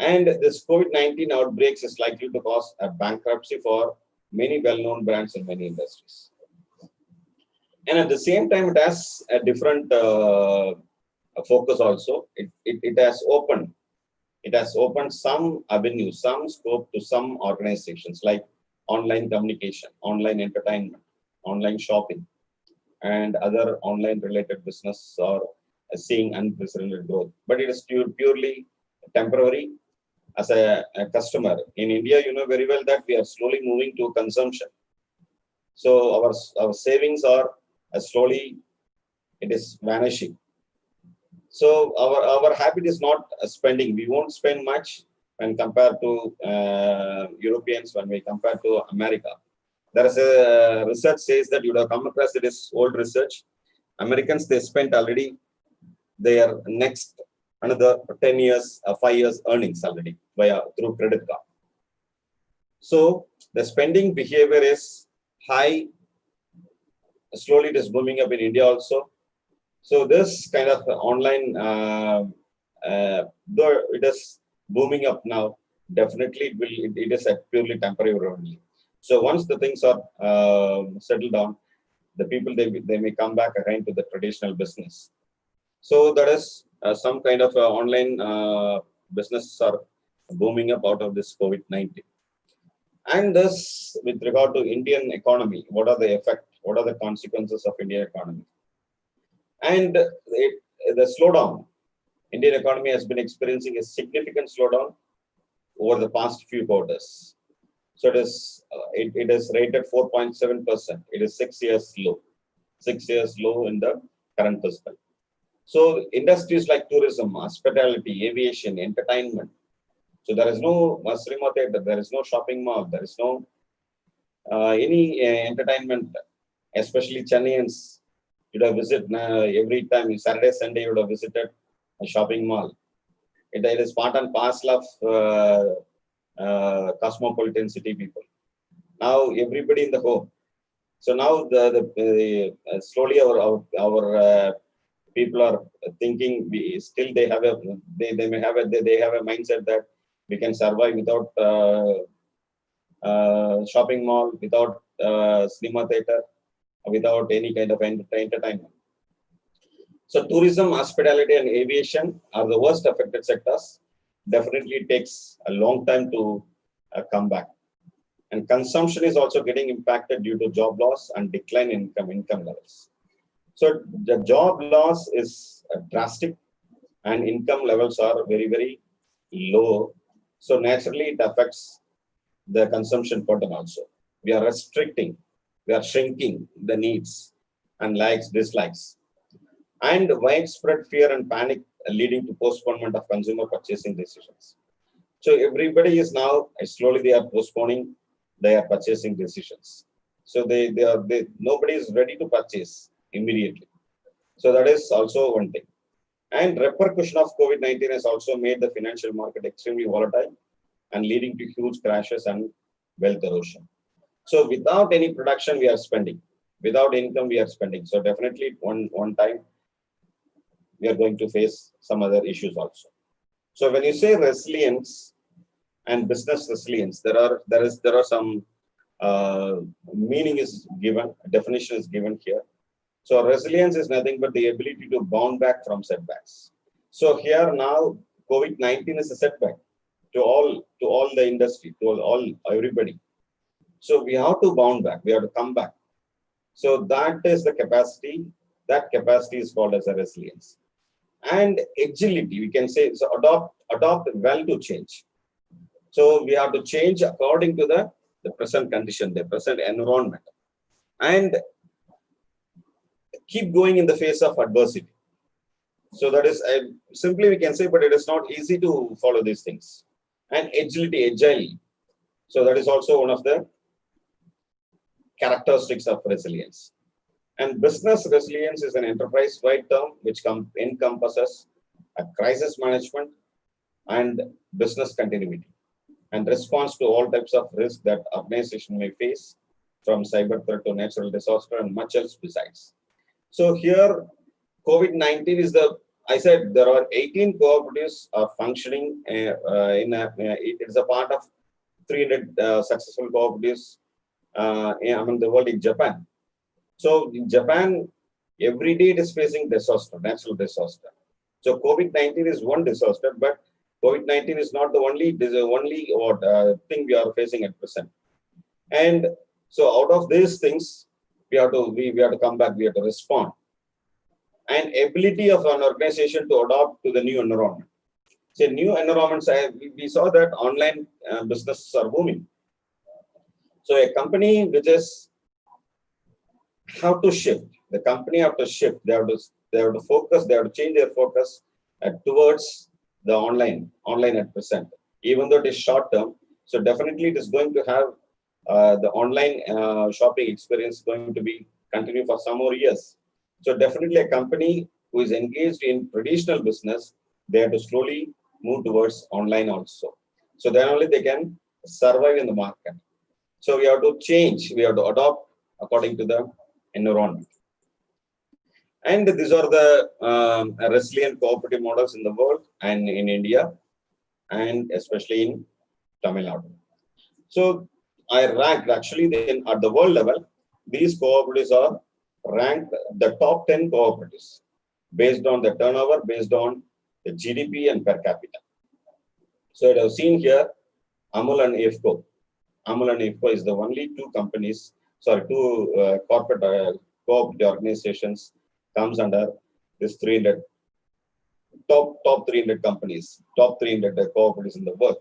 And this COVID-19 outbreaks is likely to cause a bankruptcy for many well-known brands in many industries. And at the same time, it has a different focus also. It has opened some avenues, some scope to some organizations like online communication, online entertainment, online shopping, and other online related business are seeing unprecedented growth. But it is purely temporary. As a customer in India, you know very well that we are slowly moving to consumption. So our savings are slowly, it is vanishing. So our habit is not spending. We won't spend much when compared to Europeans, when we compare to America. There is a research says that you would have come across, it is old research. Americans, they spent already their next another 10 years, 5 years earnings already through credit card. So the spending behavior is high. Slowly it is booming up in India also. So this kind of online, though it is booming up now, definitely it is a purely temporary only. So once the things are settled down, the people, they may come back again to the traditional business. So that is some kind of online businesses are booming up out of this COVID-19. And this, with regard to Indian economy, what are the effects? What are the consequences of Indian economy? And the slowdown, Indian economy has been experiencing a significant slowdown over the past few quarters. So it is rated 4.7%. It is 6 years low. 6 years low in the current fiscal. So industries like tourism, hospitality, aviation, entertainment. So there is no cinema theater, there is no shopping mall, there is no any entertainment, especially Chennaians. You would have visited every time, Saturday, Sunday, you would have visited a shopping mall. It is part and parcel of cosmopolitan city people. Now everybody in the home. So now slowly our people are thinking they have a mindset that we can survive without shopping mall, without cinema theater, without any kind of entertainment. So tourism, hospitality, and aviation are the worst affected sectors. Definitely it takes a long time to come back. And consumption is also getting impacted due to job loss and decline in income levels. So the job loss is drastic and income levels are very, very low. So naturally it affects the consumption pattern also. We are restricting, we are shrinking the needs and likes, dislikes. And widespread fear and panic leading to postponement of consumer purchasing decisions. So everybody is now, slowly they are postponing their purchasing decisions. So nobody is ready to purchase. immediately. So that is also one thing. And repercussion of COVID-19 has also made the financial market extremely volatile and leading to huge crashes and wealth erosion. So without any production, we are spending. Without income, we are spending. So definitely one time, we are going to face some other issues also. So when you say resilience and business resilience, there are some meaning is given, definition is given here. So resilience is nothing but the ability to bounce back from setbacks. So here now, COVID-19 is a setback to all the industry, to all everybody. So we have to bounce back. We have to come back. So that is the capacity. That capacity is called as a resilience. And agility, we can say, so adopt well to change. So we have to change according to the present condition, the present environment, and keep going in the face of adversity. So that is simply we can say, but it is not easy to follow these things. And agility, agile. So that is also one of the characteristics of resilience. And business resilience is an enterprise-wide term which encompasses a crisis management and business continuity and response to all types of risk that organization may face, from cyber threat to natural disaster and much else besides. So here, COVID-19 is I said there are 18 cooperatives are functioning it is a part of 300 successful cooperatives among the world in Japan. So in Japan, every day it is facing disaster, natural disaster. So COVID-19 is one disaster, but COVID-19 is not the only thing we are facing at present. And so out of these things, we have to come back, we have to respond. And ability of an organization to adapt to the new environment. So new environments, we saw that online businesses are booming. So a company which is have to shift. The company have to shift. They have to focus. They have to change their focus towards the online at present. Even though it is short term, so definitely it is going to have the online shopping experience going to be continue for some more years. So definitely a company who is engaged in traditional business, they have to slowly move towards online also. So then only they can survive in the market. So we have to change. We have to adopt according to the environment. And these are the resilient cooperative models in the world and in India, and especially in Tamil Nadu. So I ranked actually then at the world level, these cooperatives are ranked the top 10 cooperatives based on the turnover, based on the GDP and per capita. So I have seen here Amul and IFCO. Amul and IFCO is the only two corporate cooperative organizations comes under this 300 top 300 companies, top 300 cooperatives in the world.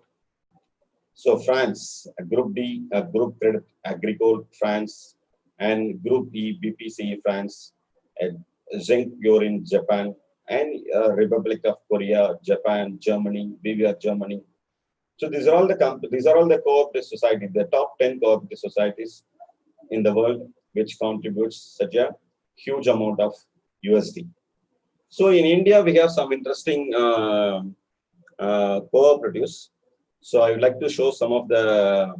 So France, Group D, Group Credit Agricole France, and Group E, BPCE France, Zinc Pure in Japan, and Republic of Korea, Japan, Germany, BVR Germany. So these are all the cooperative societies, the top 10 cooperative societies in the world, which contributes such a huge amount of USD. So in India, we have some interesting cooperatives. So I would like to show some of the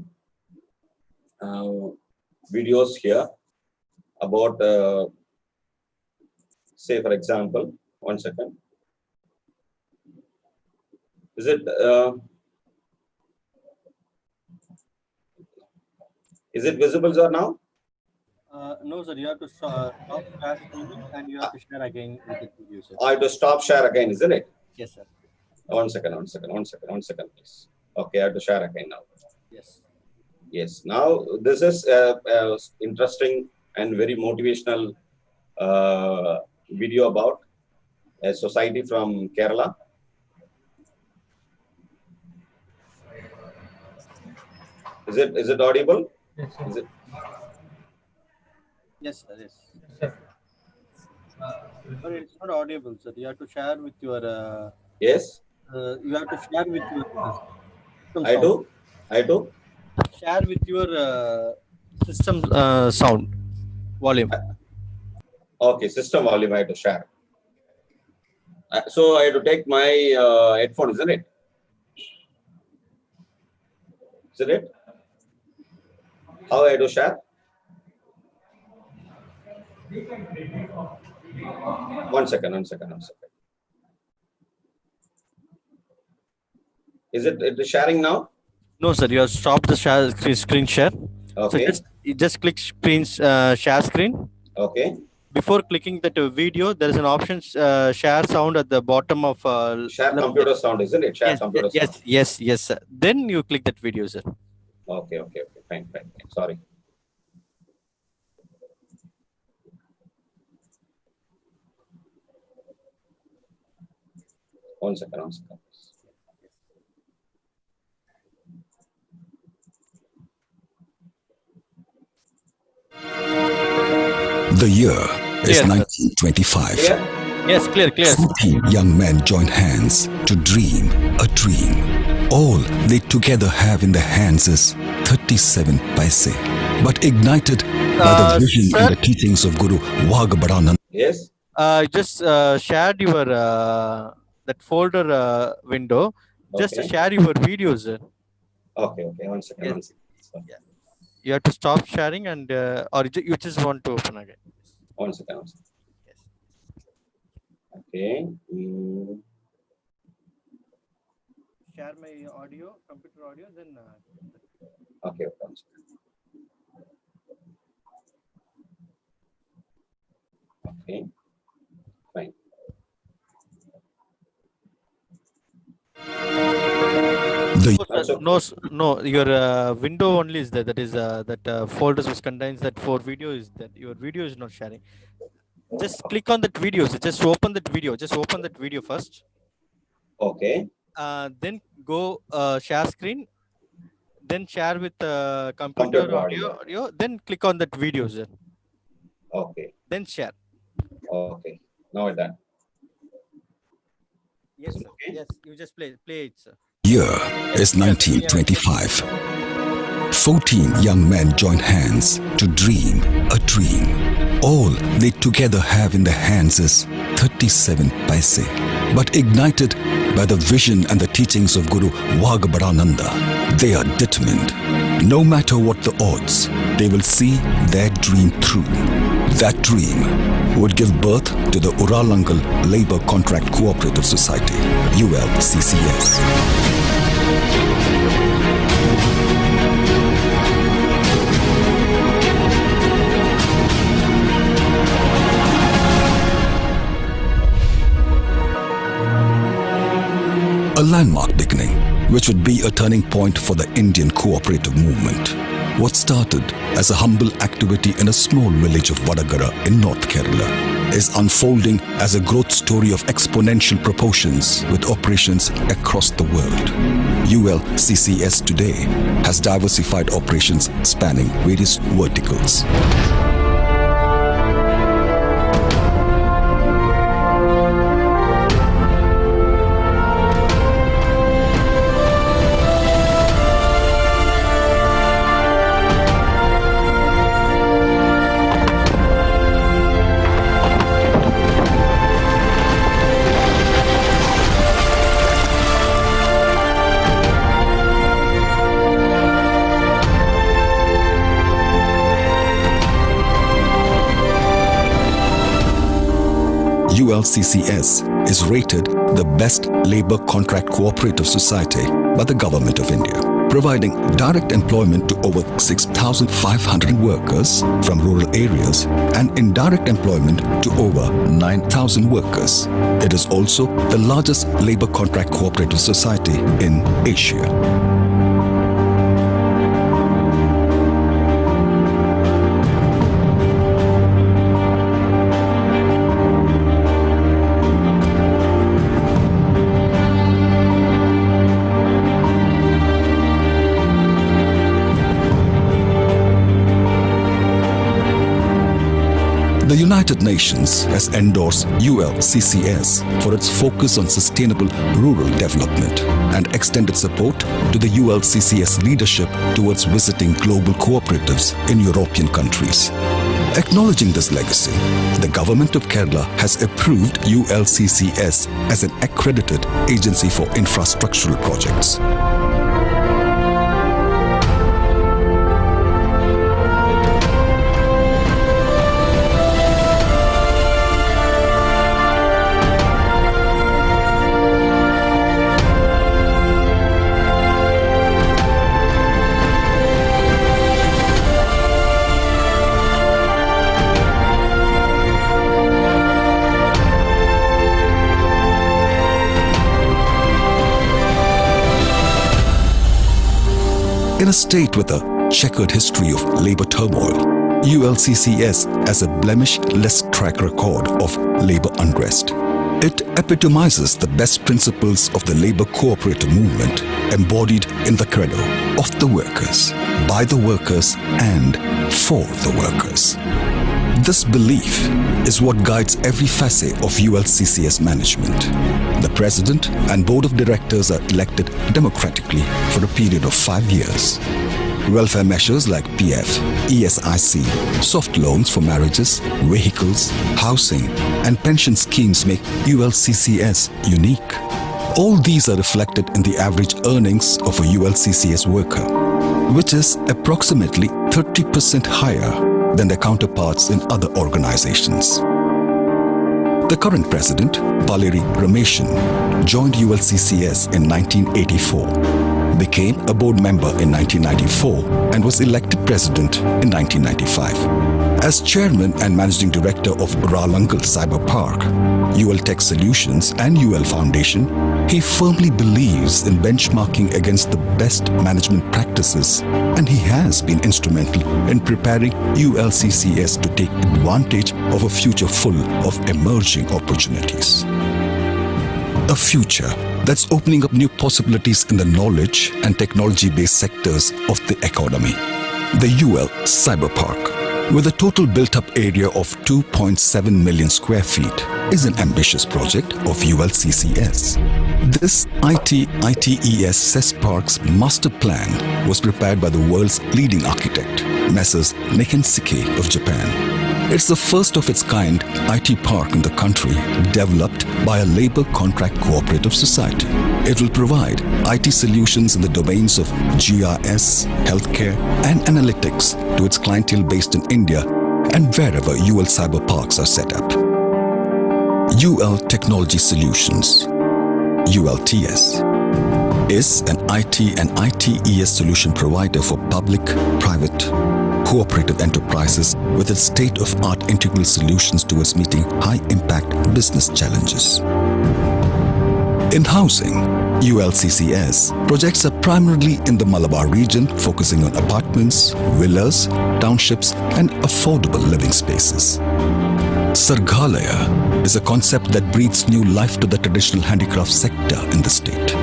videos here about, say, for example, 1 second. Is it visible, sir, now? No, sir. You have to stop share screen and you have to share again with the video, sir. I have to stop share again, isn't it? Yes, sir. 1 second, please. Okay, I have to share again now. Yes. Yes. Now this is interesting and very motivational video about a society from Kerala. Is it audible? Yes, sir. Is it? Yes, sir. Yes. Sir. But it's not audible, sir. You have to share with your. Yes. You have to share with your. I do. Share with your system sound volume. Okay, system volume I have to share. So I have to take my headphone, isn't it? Isn't it? How I have to share? One second. Is it sharing now? No, sir. You have stopped the screen share. Okay. So you just click screen share screen. Okay. Before clicking that video, there is an option share sound at the bottom of share computer sound, isn't it? Share computer sound. Yes, sir. Then you click that video, sir. Okay. Fine. Sorry. One second. The year is 1925. Yes, clear. 14 young men join hands to dream a dream. All they together have in their hands is 37 paise, but ignited by the vision and the teachings of Guru Vagabhadananda. Yes. Just shared your that folder window. Just share your videos, sir. Okay. One second. Yeah. You have to stop sharing and or you just want to open again. One second. Yes. Okay. Share my audio, computer audio, then. Okay. One second. Okay. Fine. No, your window only is there. That is that folders which contains that for video is that your video is not sharing. Just click on that video. So just open that video. Just open that video first. Okay. Then go share screen. Then share with computer audio. Then click on that video, sir. Okay. Then share. Okay. Now it's done. Yes, sir. Okay. Yes, you just play it, sir. Year is 1925. 14 young men join hands to dream a dream. All they together have in their hands is 37 paise, but ignited by the vision and the teachings of Guru Vagabhadananda. They are determined. No matter what the odds, they will see their dream through. That dream would give birth to the Uralangal Labor Contract Cooperative Society, ULCCS. A landmark beginning, which would be a turning point for the Indian cooperative movement. What started as a humble activity in a small village of Vadagara in North Kerala is unfolding as a growth story of exponential proportions with operations across the world. ULCCS today has diversified operations spanning various verticals. ULCCS is rated the best labor contract cooperative society by the Government of India, providing direct employment to over 6,500 workers from rural areas and indirect employment to over 9,000 workers. It is also the largest labor contract cooperative society in Asia. The United Nations has endorsed ULCCS for its focus on sustainable rural development and extended support to the ULCCS leadership towards visiting global cooperatives in European countries. Acknowledging this legacy, the Government of Kerala has approved ULCCS as an accredited agency for infrastructural projects. In a state with a checkered history of labor turmoil, ULCCS has a blemish-less track record of labor unrest. It epitomizes the best principles of the labor cooperative movement embodied in the credo of the workers, by the workers, and for the workers. This belief is what guides every facet of ULCCS management. The president and board of directors are elected democratically for a period of 5 years. Welfare measures like PF, ESIC, soft loans for marriages, vehicles, housing, and pension schemes make ULCCS unique. All these are reflected in the average earnings of a ULCCS worker, which is approximately 30% higher than their counterparts in other organizations. The current president, Paleri Rameshan, joined ULCCS in 1984, became a board member in 1994, and was elected president in 1995. As chairman and managing director of Ralangal Cyber Park, UL Tech Solutions, and UL Foundation, he firmly believes in benchmarking against the best management practices, and he has been instrumental in preparing ULCCS to take advantage of a future full of emerging opportunities. A future that's opening up new possibilities in the knowledge and technology-based sectors of the economy. The UL Cyber Park, with a total built-up area of 2.7 million square feet, is an ambitious project of ULCCS. This ITES CES Park's master plan was prepared by the world's leading architect, Messrs. Nikensike of Japan. It's the first of its kind IT park in the country, developed by a labor contract cooperative society. It will provide IT solutions in the domains of GIS, healthcare, and analytics to its clientele based in India and wherever UL cyber parks are set up. UL Technology Solutions, ULTS, is an IT and ITES solution provider for public, private, cooperative enterprises with its state-of-art integral solutions towards meeting high-impact business challenges. In housing, ULCCS projects are primarily in the Malabar region, focusing on apartments, villas, townships, and affordable living spaces. Sargalaya is a concept that breathes new life to the traditional handicraft sector in the state.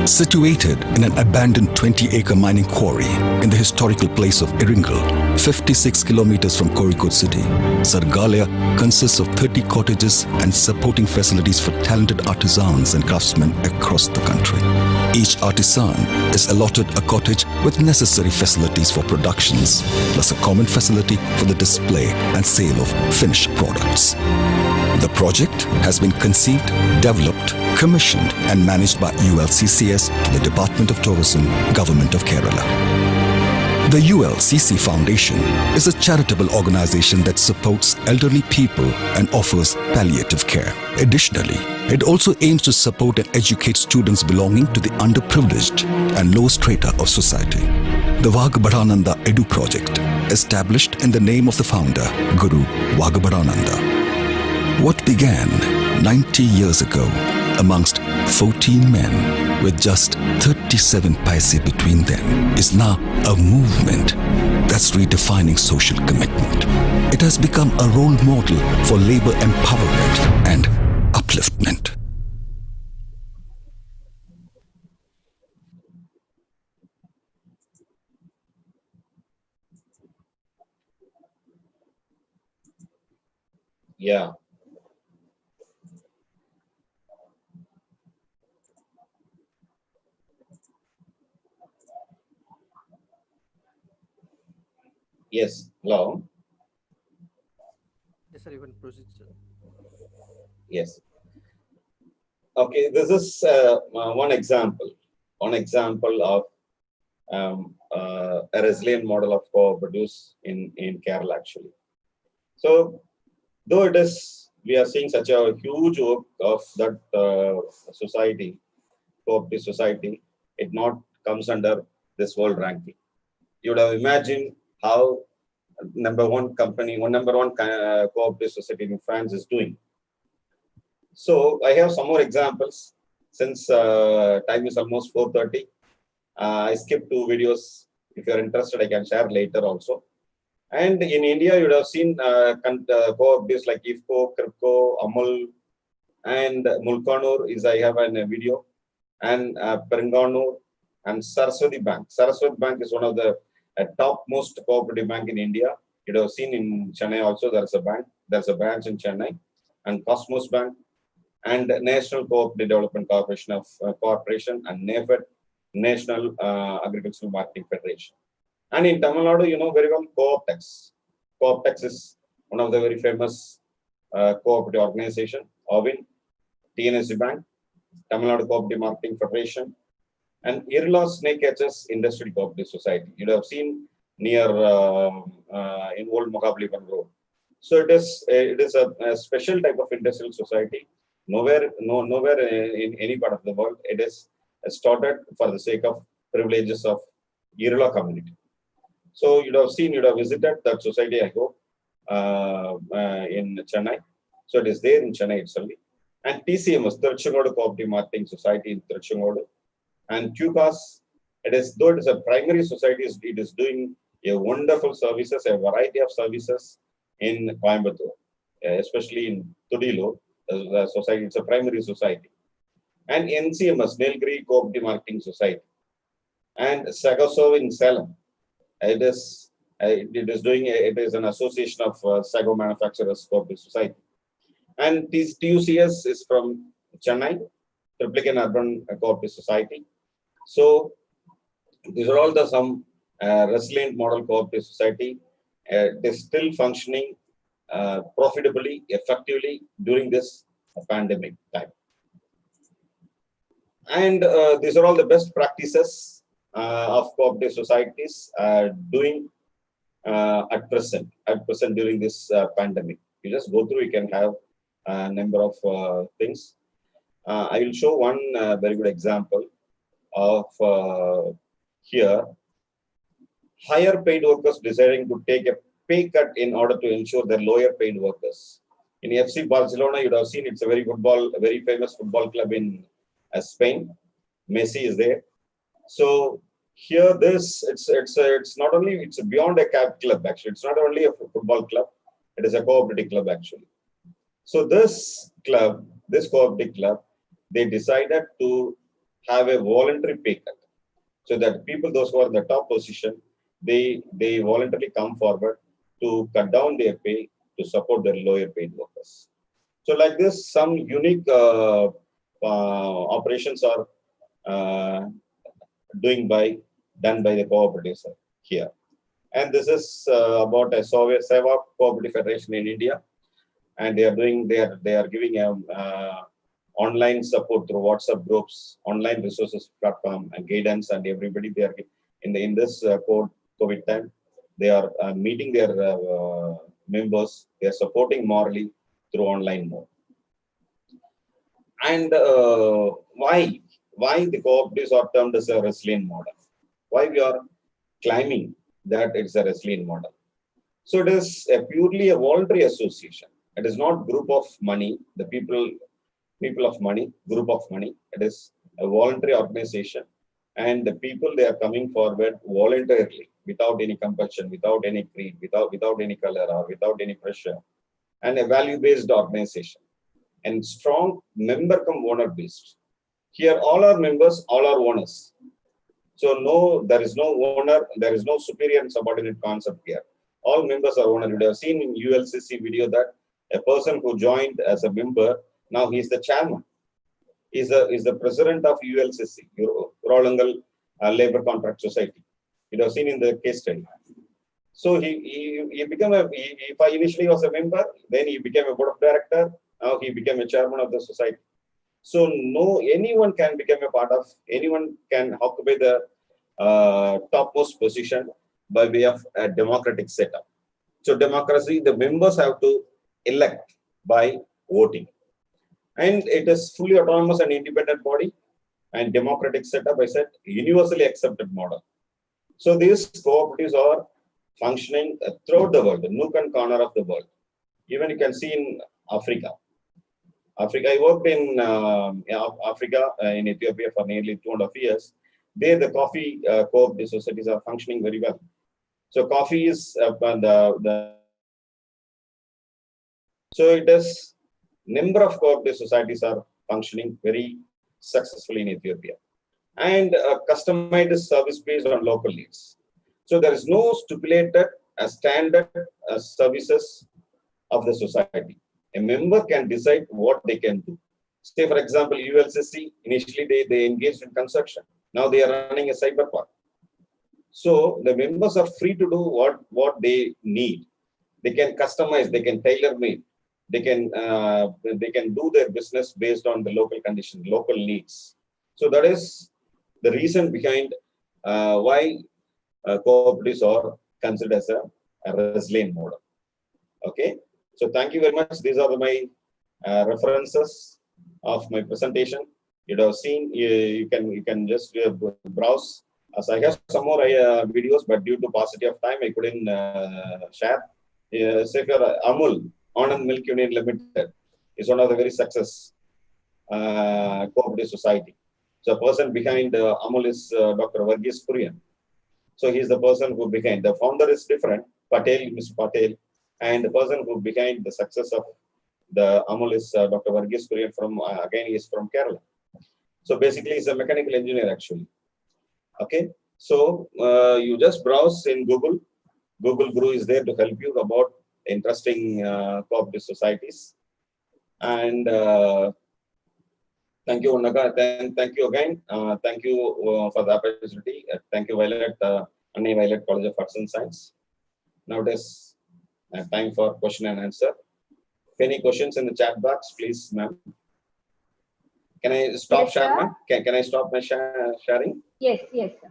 Situated in an abandoned 20-acre mining quarry in the historical place of Iringal, 56 kilometers from Kozhikode city, Sargalaya consists of 30 cottages and supporting facilities for talented artisans and craftsmen across the country. Each artisan is allotted a cottage with necessary facilities for productions, plus a common facility for the display and sale of finished products. The project has been conceived, developed, commissioned and managed by ULCCS, the Department of Tourism, Government of Kerala. The ULCC Foundation is a charitable organization that supports elderly people and offers palliative care. Additionally, it also aims to support and educate students belonging to the underprivileged and low strata of society. The Vagabhadananda Edu Project, established in the name of the founder, Guru Vagabhadananda. What began 90 years ago amongst 14 men with just 37 paise between them is now a movement that's redefining social commitment. It has become a role model for labor empowerment and upliftment. Yeah. Yes. Hello. sir, you can proceed, sir. Yes. Okay, this is one example of a resilient model of cooperatives in Kerala actually. So though it is, we are seeing such a huge work of that society, cooperative society, it not comes under this world ranking. You would have imagined how number one cooperative society in France is doing. So I have some more examples. Since time is almost 4:30, I skipped two videos. If you're interested, I can share later also. And in India, you would have seen cooperatives like IFCO, CRIPCO, AMUL, and Mulkanur is I have a video, and Peranganur and Saraswati Bank. Saraswati Bank is one of the topmost cooperative bank in India. You would have seen in Chennai also there's a bank, there's a branch in Chennai, and Cosmos Bank, and National Cooperative Development Corporation of Corporation, and NAFED, National Agricultural Marketing Federation. And in Tamil Nadu, you know very well, Co-Optex. Co-Optex is one of the very famous cooperative organization. OVIN, TNSC Bank, Tamil Nadu Cooperative Marketing Federation, and Irla Snakecatchers Industrial Cooperative Society. You have seen near in Old Mahabalipuram Road. So it is a special type of industrial society. Nowhere in any part of the world it is started for the sake of privileges of Irla community. So you'd have visited that society, I hope, in Chennai. So it is there in Chennai itself. And TCMS, Tiruchengodu Cooperative Marketing Society in Tiruchengodu. And QCAS, though it is a primary society, it is doing a wonderful services, a variety of services in Coimbatore, especially in Tudilo, the society, it's a primary society. And NCMS, Nilgiri Cooperative Marketing Society. And Sagosov in Salem. It is an association of sago manufacturers cooperative society, and TUCS is from Chennai, Triplicate Urban Cooperative Society. So these are all some resilient model cooperative society. It is still functioning profitably, effectively during this pandemic time. And these are all the best practices of cooperative societies doing at present during this pandemic. You just go through, you can have a number of things. I will show one very good example of here. Higher paid workers deciding to take a pay cut in order to ensure their lower paid workers. In FC Barcelona, you would have seen it's a very famous football club in Spain. Messi is there. So here, it's not only, it's beyond a club actually. It's not only a football club, it is a cooperative club actually. So this cooperative club, they decided to have a voluntary pay cut, so that people, those who are in the top position, they voluntarily come forward to cut down their pay to support their lower paid workers. So like this, some unique operations are done by the cooperatives here. And this is about a Seva Cooperative Federation in India, and they are giving online support through WhatsApp groups, online resources platform, and guidance, and everybody they are in this COVID time. They are meeting their members. They are supporting morally through online mode. And why the cooperatives are termed as a resilient model? Why we are claiming that it's a resilient model? So it is purely a voluntary association. It is not group of money, the people of money, group of money. It is a voluntary organization, and the people, they are coming forward voluntarily, without any compulsion, without any creed, without any color, or without any pressure, and a value-based organization, and strong member come owner based. Here, all are members, all are owners. So there is no owner, there is no superior and subordinate concept here. All members are owner. You would have seen in ULCC video that a person who joined as a member, now he is the chairman. Is the president of ULCC, Rolangal Labor Contract Society. You have seen in the case study. So he became he initially was a member, then he became a board of director. Now he became a chairman of the society. So anyone can become a part of, anyone can occupy the topmost position by way of a democratic setup. So democracy, the members have to elect by voting. And it is fully autonomous and independent body and democratic setup, I said, universally accepted model. So these cooperatives are functioning throughout the world, the nook and corner of the world. Even you can see in Africa. I worked in Africa, in Ethiopia for nearly 2.5 years. There, the coffee cooperative societies are functioning very well. So coffee is so it is number of cooperative societies are functioning very successfully in Ethiopia, and customized service based on local needs. So there is no stipulated standard services of the society. A member can decide what they can do. Say, for example, ULCC, initially they engaged in construction. Now they are running a cyber park. So the members are free to do what they need. They can customize, they can tailor make, they can do their business based on the local condition, local needs. So that is the reason behind why cooperatives are considered as a resilient model. Okay, so thank you very much. These are my references of my presentation. You have seen. You can just browse. As I have some more videos, but due to paucity of time, I couldn't share. Say for Amul, Anand Milk Union Limited, is one of the very success cooperative society. So a person behind Amul is Dr. Varghese Kurian. So he is the person who behind. The founder is different, Patel, Mr. Patel, and the person who behind the success of the Amul is Dr. Varghese Kurian from, again, he is from Kerala. So basically, he's a mechanical engineer actually. Okay, so you just browse in Google. Google Guru is there to help you about interesting cooperative societies. And thank you, Naga. Thank you again. Thank you for the opportunity. Thank you, Violet, Anna Violet College of Arts and Science. Now it is time for question and answer. Any questions in the chat box, please, ma'am? Can I stop sharing, ma'am? Can I stop my sharing? Yes, sir.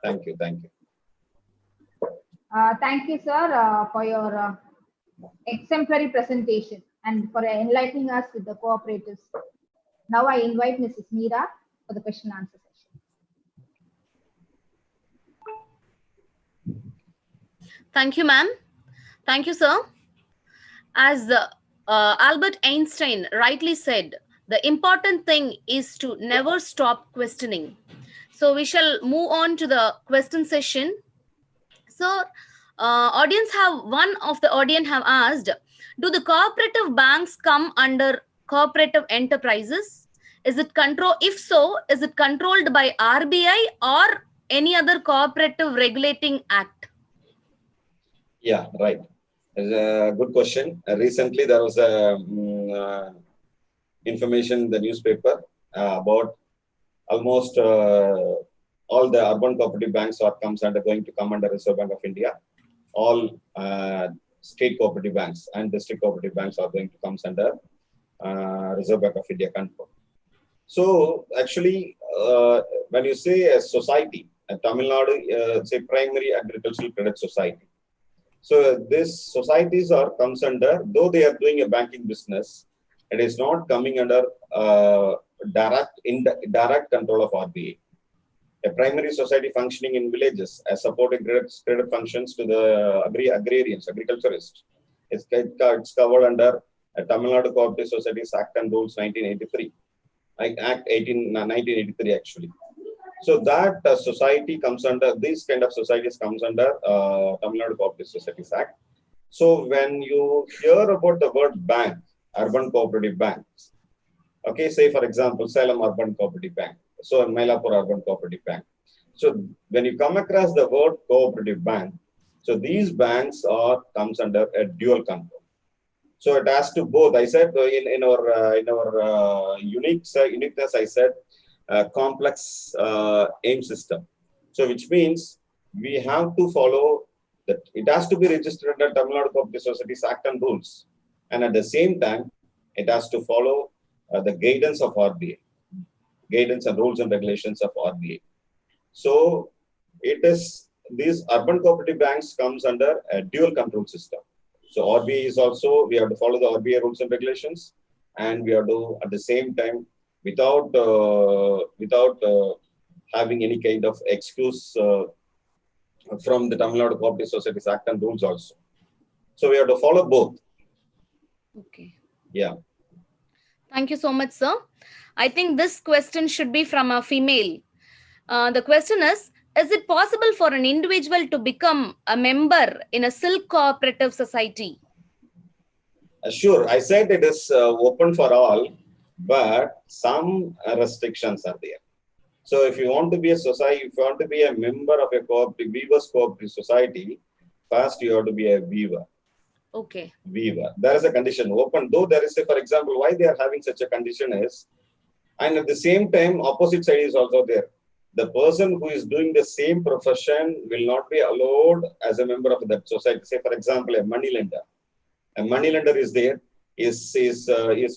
Thank you. Thank you, sir, for your exemplary presentation and for enlightening us with the cooperatives. Now I invite Mrs. Meera for the question and answer session. Thank you, ma'am. Thank you, sir. As Albert Einstein rightly said, the important thing is to never stop questioning. So we shall move on to the question session. So one of the audience have asked, do the cooperative banks come under cooperative enterprises? Is it if so, is it controlled by RBI or any other cooperative regulating act? Yeah, right. It's a good question. Recently, there was a information in the newspaper about almost all the urban cooperative banks are going to come under Reserve Bank of India. All state cooperative banks and district cooperative banks are going to come under Reserve Bank of India control. So actually, when you say a society, Tamil Nadu, say primary agricultural credit society. So these societies comes under, though they are doing a banking business, it is not coming under direct control of RBI. A primary society functioning in villages as supporting credit functions to the agrarians, agriculturists. It's covered under Tamil Nadu Cooperative Societies Act and Rules 1983. Act 1983 actually. So that society comes under, these kind of societies comes under Tamil Nadu Cooperative Societies Act. So when you hear about the word bank, urban cooperative banks, okay, say for example, Salem Urban Cooperative Bank, so Mylapore Urban Cooperative Bank. So when you come across the word cooperative bank, so these banks comes under a dual control. So it has to both. I said in our uniqueness, I said complex aim system. So which means we have to follow that it has to be registered under Tamil Nadu Cooperative Societies Act and rules. And at the same time, it has to follow the guidance of RBA, guidance and rules and regulations of RBA. So it is, these urban cooperative banks comes under a dual control system. So RBA is also, we have to follow the RBA rules and regulations, and we have to at the same time, without having any kind of excuse from the Tamil Nadu Cooperative Societies Act and rules also. So we have to follow both. Okay. Yeah. Thank you so much, sir. I think this question should be from a female. The question is it possible for an individual to become a member in a silk cooperative society? Sure. I said it is open for all, but some restrictions are there. So if you want to be a society, if you want to be a member of a cooperative, weavers cooperative society, first you have to be a weaver. Okay. Weaver. There is a condition open, though there is a, for example, why they are having such a condition is, and at the same time, opposite side is also there. The person who is doing the same profession will not be allowed as a member of that society. Say, for example, a money lender. A money lender is there. His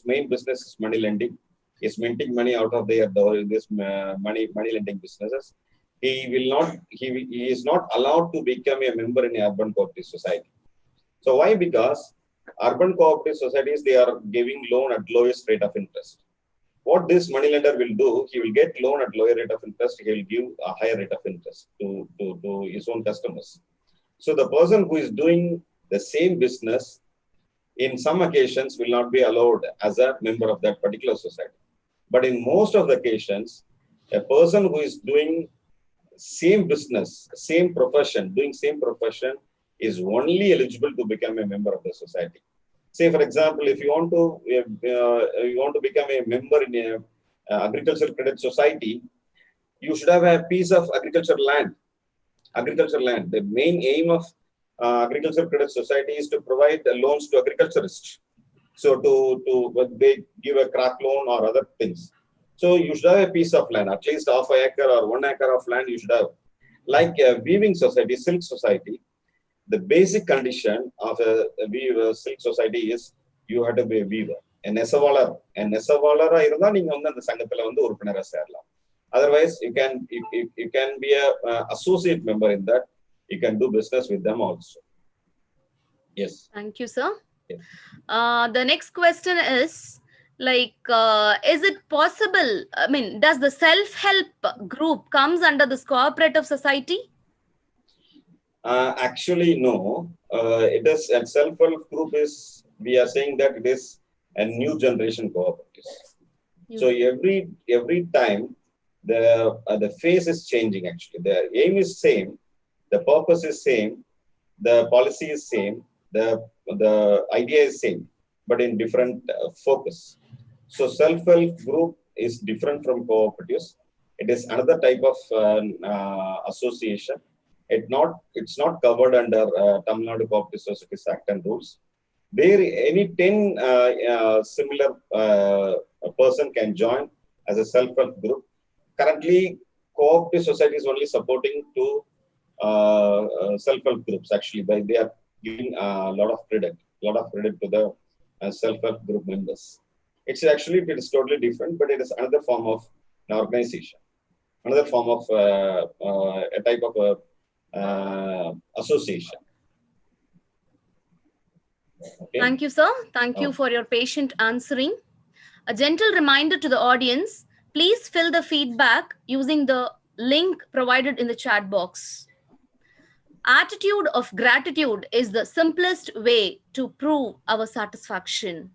main business is money lending. Is minting money out of this money lending businesses. He is not allowed to become a member in an urban cooperative society. So why? Because urban cooperative societies, they are giving loan at lowest rate of interest. What this money lender will do, he will get loan at lower rate of interest. He will give a higher rate of interest to his own customers. So the person who is doing the same business in some occasions will not be allowed as a member of that particular society. But in most of the occasions, a person who is doing same business, same profession, is only eligible to become a member of the society. Say, for example, if you want to become a member in a agricultural credit society, you should have a piece of agricultural land. The main aim of agricultural credit society is to provide loans to agriculturists. So they give a crop loan or other things. So you should have a piece of land, at least half an acre or 1 acre of land you should have. Like a weaving society, silk society, the basic condition of a weaver silk society is you have to be a weaver. A nெசவாளர் இருந்தா நீங்க வந்து அந்த சங்கத்துல வந்து உறுப்பினரா சேரலாம். Otherwise, you can be a associate member in that. You can do business with them also. Yes. Thank you, sir. Yes. The next question is is it possible? I mean, does the self-help group comes under this cooperative society? Actually, no. It is a self-help group is, we are saying that it is a new generation cooperative. So every time the phase is changing. Actually, the aim is same, the purpose is same, the policy is same, the idea is same, but in different focus. So self-help group is different from cooperatives. It is another type of association. It's not covered under Tamil Nadu Cooperative Societies Act and rules. There, any 10 similar person can join as a self-help group. Currently, cooperative society is only supporting to self-help groups. Actually, they are giving a lot of credit to the self-help group members. It is totally different, but it is another form of an organization, another form of a type of association. Okay. Thank you, sir. Thank you for your patient answering. A gentle reminder to the audience, please fill the feedback using the link provided in the chat box. Attitude of gratitude is the simplest way to prove our satisfaction.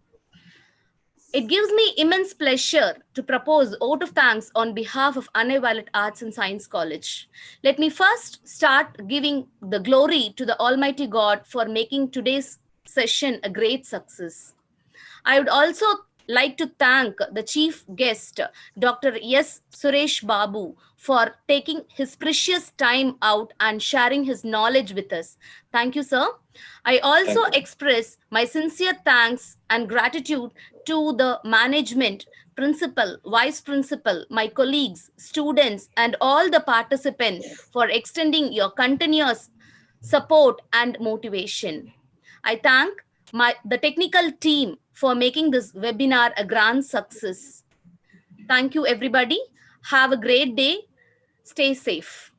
It gives me immense pleasure to propose a vote of thanks on behalf of Annai Violet Arts and Science College. Let me first start giving the glory to the Almighty God for making today's session a great success. I would also like to thank the chief guest, Dr. S. Suresh Babu, for taking his precious time out and sharing his knowledge with us. Thank you, sir. I also express my sincere thanks and gratitude to the management, principal, vice principal, my colleagues, students, and all the participants for extending your continuous support, and motivation. I thank the technical team for making this webinar a grand success. Thank you, everybody. Have a great day. Stay safe.